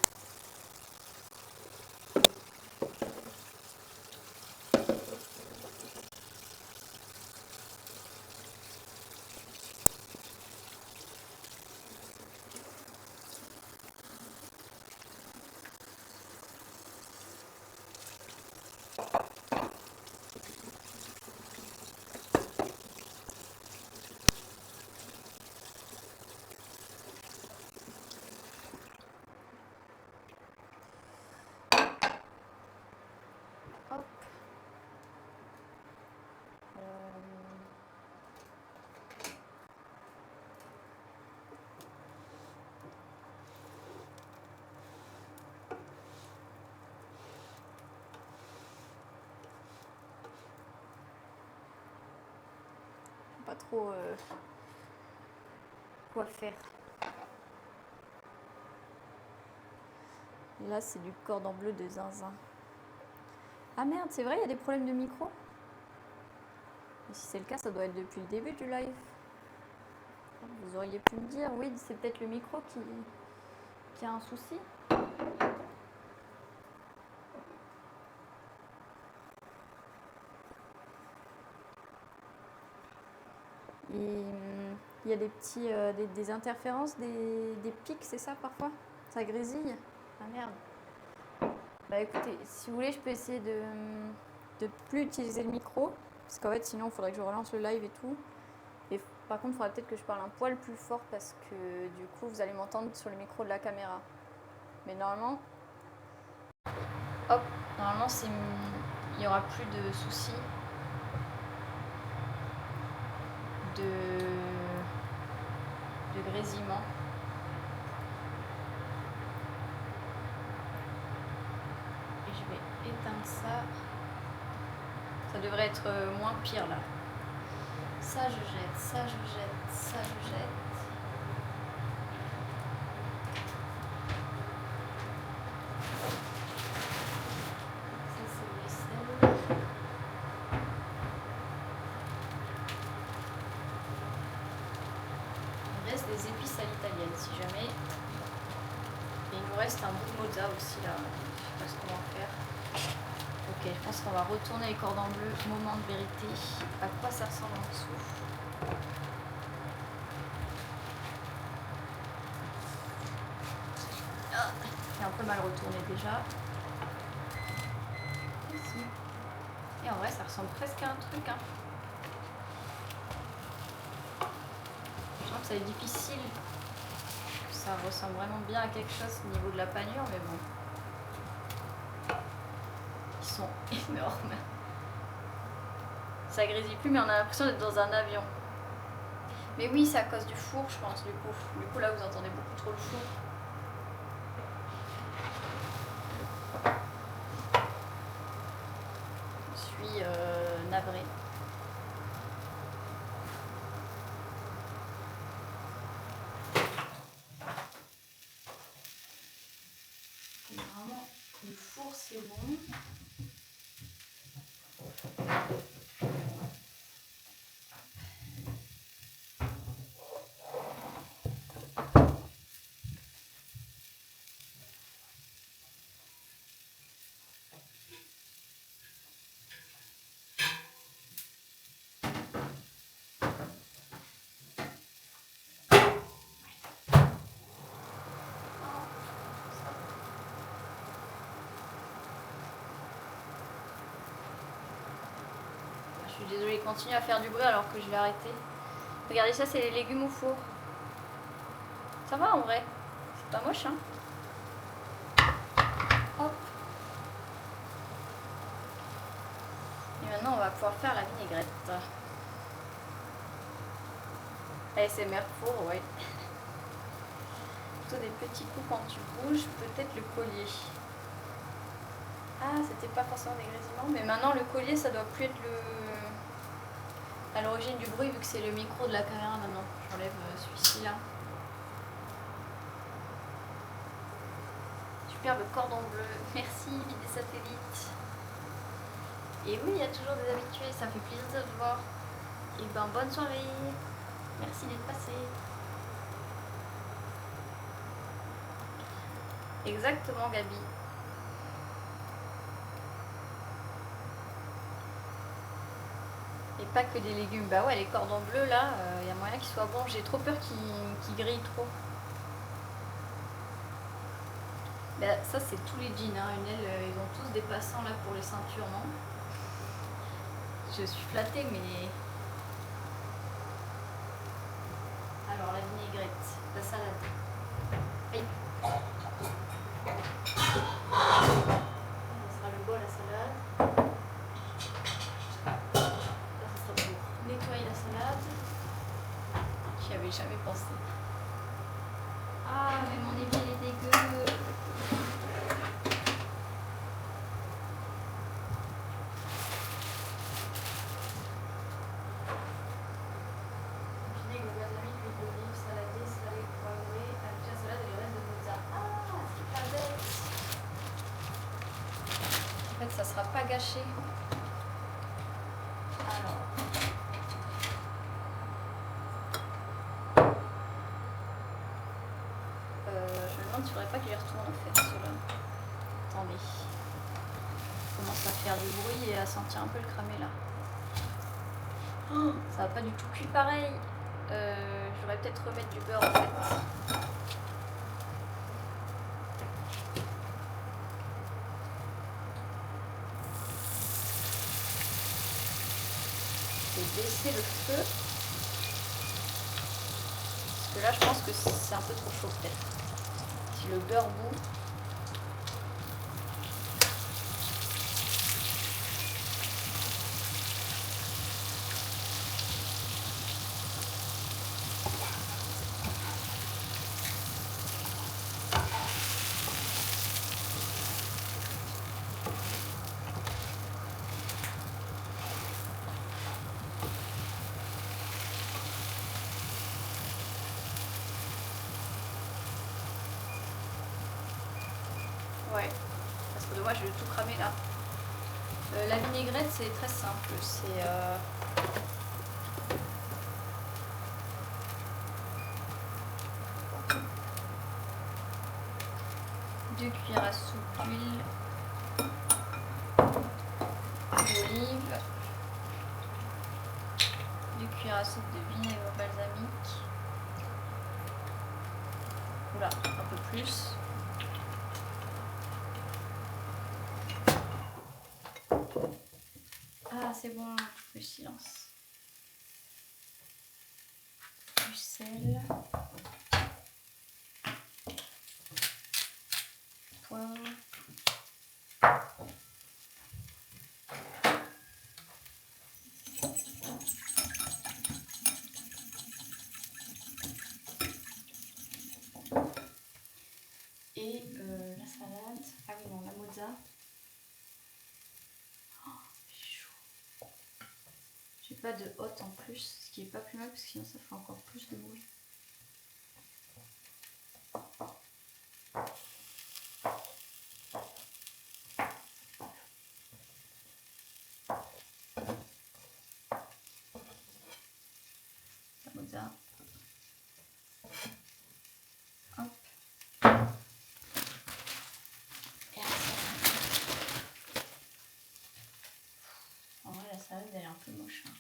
Hop. Pas trop quoi faire. Là, c'est du cordon bleu de zinzin. Ah merde, c'est vrai, il y a des problèmes de micro? Et si c'est le cas, ça doit être depuis le début du live. Vous auriez pu me dire, oui, c'est peut-être le micro qui a un souci. Et il y a des petits, des interférences, des pics, c'est ça parfois? Ça grésille? Ah merde. Bah écoutez, si vous voulez, je peux essayer de plus utiliser le micro. Parce qu'en fait, sinon, il faudrait que je relance le live et tout. Et par contre, il faudrait peut-être que je parle un poil plus fort parce que du coup, vous allez m'entendre sur le micro de la caméra. Mais normalement, hop, normalement, il n'y aura plus de soucis de grésillement. Et je vais éteindre ça. Ça devrait être moins pire là. Ça je jette, ça je jette, ça je jette. Ça c'est le vaisselle. Il reste des épices à l'italienne si jamais. Et il nous reste un bout de mozza aussi là. Je sais pas ce qu'on va faire. Ok, je pense qu'on va retourner les cordons bleus. Moment de vérité. À quoi ça ressemble en dessous? Pas mal retourné déjà. Ici. Et en vrai, ça ressemble presque à un truc. Hein. Je sens que ça est difficile. Ça ressemble vraiment bien à quelque chose au niveau de la panure, mais bon. Ils sont énormes. Ça grésille plus, mais on a l'impression d'être dans un avion. Mais oui, c'est à cause du four, je pense, du coup. Du coup, là, vous entendez beaucoup trop le four. Je suis navrée. Et vraiment, le four, c'est bon. Je suis désolée, il continue à faire du bruit alors que je l'ai arrêté. Regardez ça, c'est les légumes au four. Ça va en vrai, c'est pas moche hein. Hop. Et maintenant on va pouvoir faire la vinaigrette. ASMR four, ouais. Plutôt des petits coups quand tu bouges, peut-être le collier. Ah, c'était pas forcément des grésillements, mais maintenant le collier ça doit plus être à l'origine du bruit vu que c'est le micro de la caméra maintenant. J'enlève celui-ci là. Superbe cordon bleu, merci Vie des satellites. Et oui, il y a toujours des habitués, ça fait plaisir de te voir. Et ben bonne soirée, merci d'être passé. Exactement Gabi. Et pas que des légumes. Bah ouais, les cordons bleus là, il y a moyen qu'ils soient bons. J'ai trop peur qu'ils grillent trop. Bah, ça c'est tous les jeans, hein. Une aile, ils ont tous des passants là pour les ceintures, non? Je suis flattée mais... Alors la vinaigrette, la salade. Aïe. Ça sera le bol à salade. Nettoyer la salade. J'y avais jamais pensé. Ah, mais mon évier il est dégueu. Vinaigre, balsamique, huile d'olive, saladé, salé, poivré, avec la salade et le reste de mozza. Ah, c'est pas bête. En fait, ça sera pas gâché. Alors. Je me demande s'il ne faudrait pas qu'il y retourne en fait ceux-là. Attendez. Il commence à faire du bruit et à sentir un peu le cramé là. Oh, ça va pas du tout cuit pareil. J'aurais peut-être remettre du beurre en fait. Je vais baisser le feu. Parce que là je pense que c'est un peu trop chaud peut-être. Si le beurre bout. Ouais, parce que moi je vais tout cramer là. La vinaigrette c'est très simple, c'est 2 cuillères à soupe d'huile d'olive, 2 cuillères à soupe de vinaigre balsamique, oula, un peu plus. Ah, c'est bon, le silence. Du sel. Poivre. Et la salade. Ah oui, non, la mozza. Oh, chaud. J'ai pas de hotte en plus, ce qui est pas plus mal parce que sinon ça fait encore plus de bruit. La mozza. Hop. Et la salade. En vrai, la salade elle est un peu moche. Hein.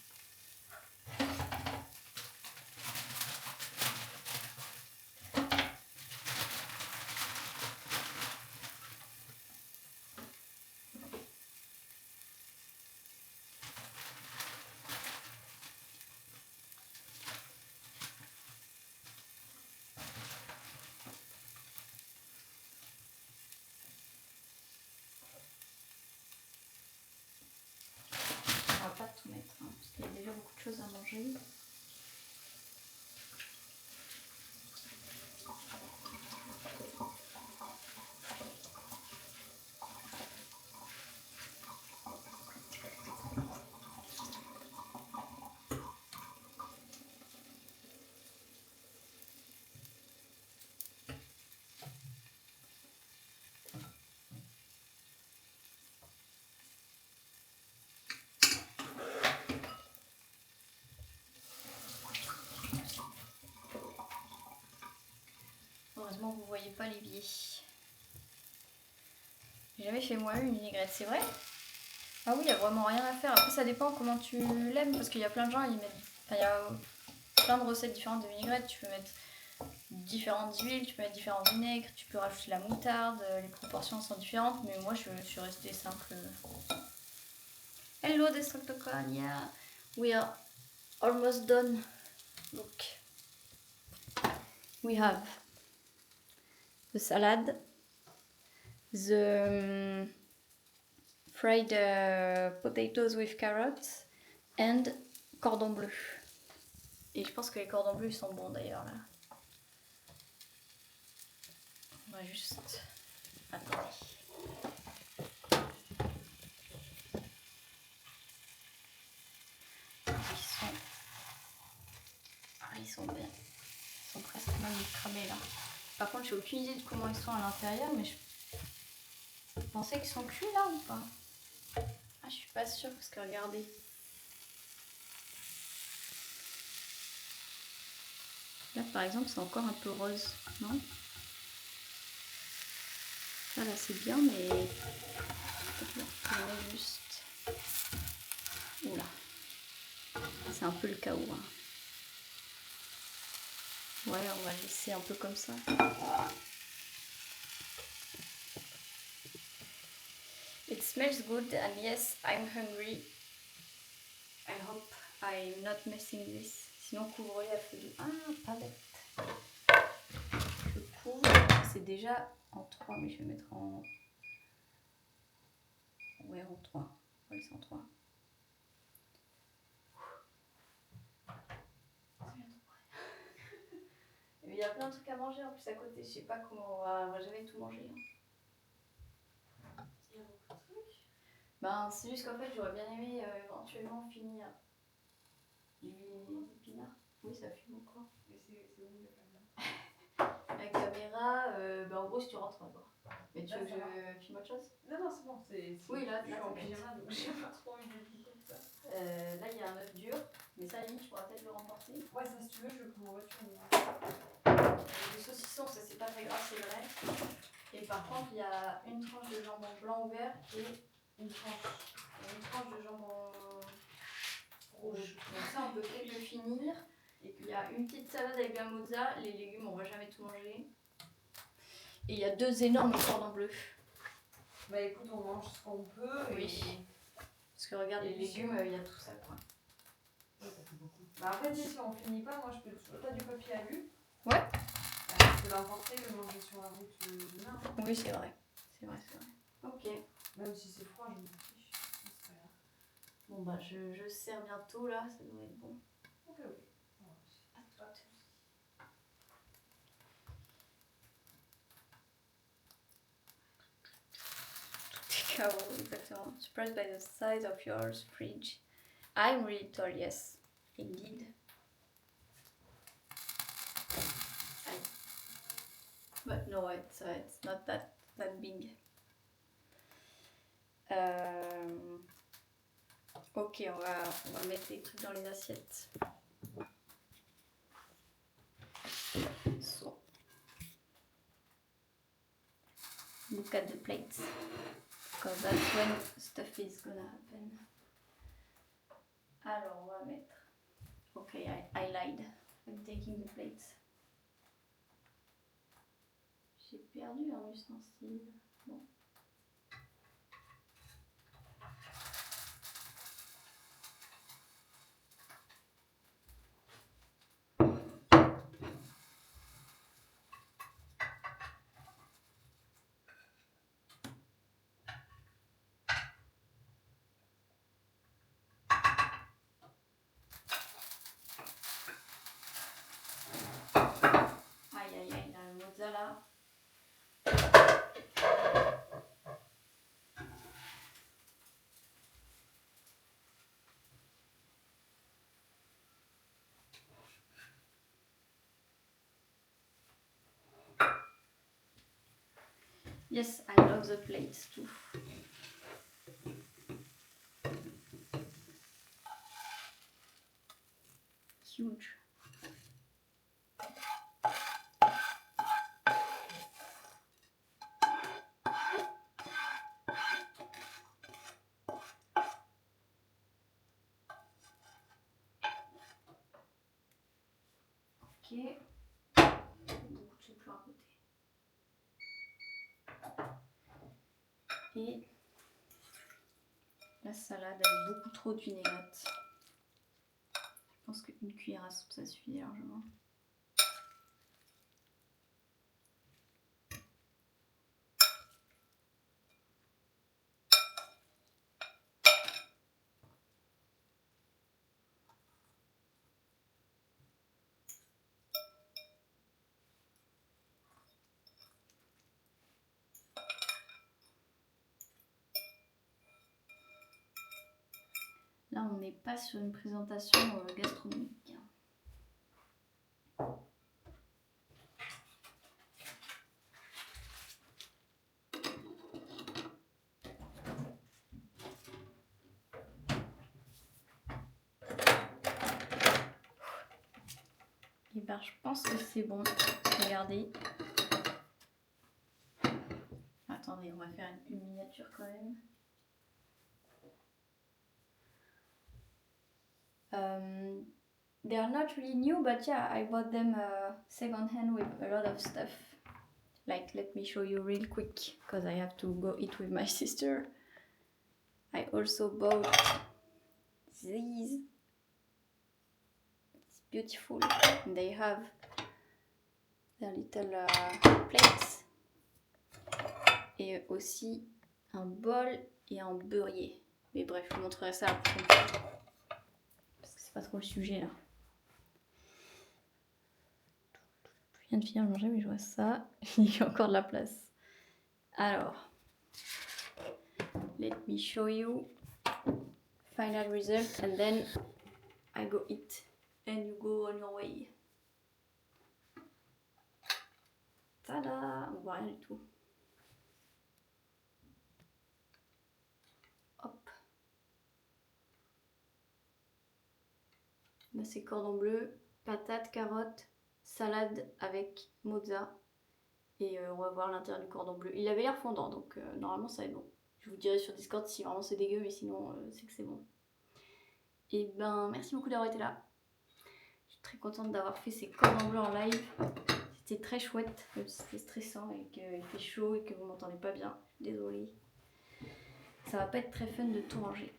On va pas tout mettre, hein, parce qu'il y a déjà beaucoup de choses à manger. Heureusement vous voyez pas l'évier. J'ai jamais fait moi-même une vinaigrette, c'est vrai? Ah oui, il n'y a vraiment rien à faire. Après ça dépend comment tu l'aimes, parce qu'il y a plein de gens, ils mettent... Enfin, il y a plein de recettes différentes de vinaigrette. Tu peux mettre différentes huiles, tu peux mettre différents vinaigres, tu peux rajouter la moutarde, les proportions sont différentes, mais moi je suis restée simple. Hello Destructocon, yeah, we are almost done. Look, we have the salad, the fried potatoes with carrots and cordon bleu. Et je pense que les cordons bleus sont bons d'ailleurs là. On va juste... Attendez. Ils sont bien. Ils sont presque même cramés là. Par contre, j'ai aucune idée de comment ils sont à l'intérieur, mais je pensais qu'ils sont cuits là ou pas? Ah, je suis pas sûre parce que regardez. Là par exemple, c'est encore un peu rose, non? Ça là c'est bien, mais je vais juste. Oula, c'est un peu le chaos. Hein. Ouais, on va laisser un peu comme ça. It smells good and yes, I'm hungry. I hope I'm not messing this. Sinon, couvre-les à feu doux. Ah, pas bête. Je couvre. C'est déjà en 3, mais je vais mettre en... Ouais, en 3. On va laisser en 3. Il y a plein de trucs à manger en plus à côté. Je sais pas comment on va jamais tout manger. Hein.
Il y a beaucoup de trucs.
Ben, c'est juste qu'en fait, j'aurais bien aimé éventuellement finir les épinards. Oui, ça fume encore.
Mais c'est où la caméra?
La caméra, ben en gros, si tu rentres, on va voir. Mais tu
Là,
veux que
ça va.
je filme autre chose?
Non, non, c'est bon.
Oui, là,
je suis
là,
en
t'inquiète.
pyjama, donc j'ai pas trop envie d'être mis comme ça.
Là, il y a un œuf dur, mais ça, à la limite, je pourrais peut-être le remporter.
Ouais, ça, si tu veux, je le prends en voiture.
Les saucissons, ça, c'est pas très grave, c'est vrai. Et par contre, il y a une tranche de jambon blanc ouvert et une tranche de jambon rouge. Donc ça, on peut peut-être le finir. Et il y a une petite salade avec la mozza. Les légumes, on va jamais tout manger. Et il y a 2 énormes cordons bleus.
Bah écoute, on mange ce qu'on peut.
Oui. Parce que regarde, les légumes, il y a tout ça quoi.
Ouais, ça fait beaucoup. Bah après, si on finit pas, moi je peux. T'as du papier alu?
Ouais.
Je peux l'emporter, le manger sur la route demain.
Oui, c'est vrai. C'est vrai. Ok.
Même si c'est froid, je m'en fiche. C'est pas grave.
Bon bah je sers bientôt là, ça devrait être bon.
Ok.
À toutes. Exactement. Surprised by the size of your fridge. I'm really tall, yes, indeed. But no, it's not that big. Ok, on va mettre les trucs dans les assiettes. So, look at the plates, because that's when stuff is gonna happen. Alors, on va mettre... Ok, I lied. I'm taking the plates. J'ai perdu un ustensile. Bon. Aïe, il y a le mozzarella. Yes, I love the plates too. Huge. Ok. Beaucoup de choses à côté. Et la salade avec beaucoup trop de vinaigrette. Je pense qu'une cuillère à soupe ça suffit largement. Là, on n'est pas sur une présentation gastronomique. Et ben, je pense que c'est bon. Regardez. Attendez, on va faire une miniature quand même. They are not really new, but yeah, I bought them second hand with a lot of stuff. Like, let me show you real quick, because I have to go eat with my sister. I also bought these. It's beautiful. They have their little plates. Et aussi un bol et un beurrier. Mais bref, je vous montrerai ça après. Parce que c'est pas trop le sujet là. Je viens de finir de manger, mais je vois ça. Il y a encore de la place. Alors, let me show you final result and then I go eat and you go on your way. Tada! On voit rien du tout. Hop. Là, c'est cordon bleu, patates, carottes, salade avec mozza. Et on va voir l'intérieur du cordon bleu. Il avait l'air fondant, donc normalement ça va être bon. Je vous dirai sur Discord si vraiment c'est dégueu, mais sinon c'est que c'est bon. Et ben merci beaucoup d'avoir été là. Je suis très contente d'avoir fait ces cordons bleus en live. C'était très chouette, même si c'était stressant et qu'il fait chaud et que vous m'entendez pas bien. Désolée. Ça va pas être très fun de tout manger.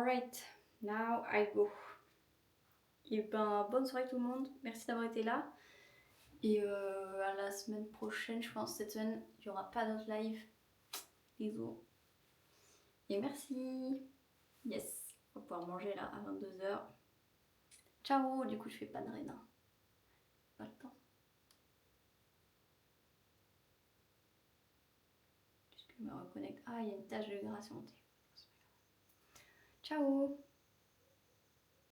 Alright, now I go. Et ben, bonne soirée tout le monde. Merci d'avoir été là. Et à la semaine prochaine, je pense. Cette semaine, il n'y aura pas d'autre live. Bisous. Et merci. Yes, on va pouvoir manger là à 22h. Ciao. Du coup, je fais pas de Réna. Pas le temps. Je me reconnecte. Ah, il y a une tache de gras sur mon téléphone. Ciao.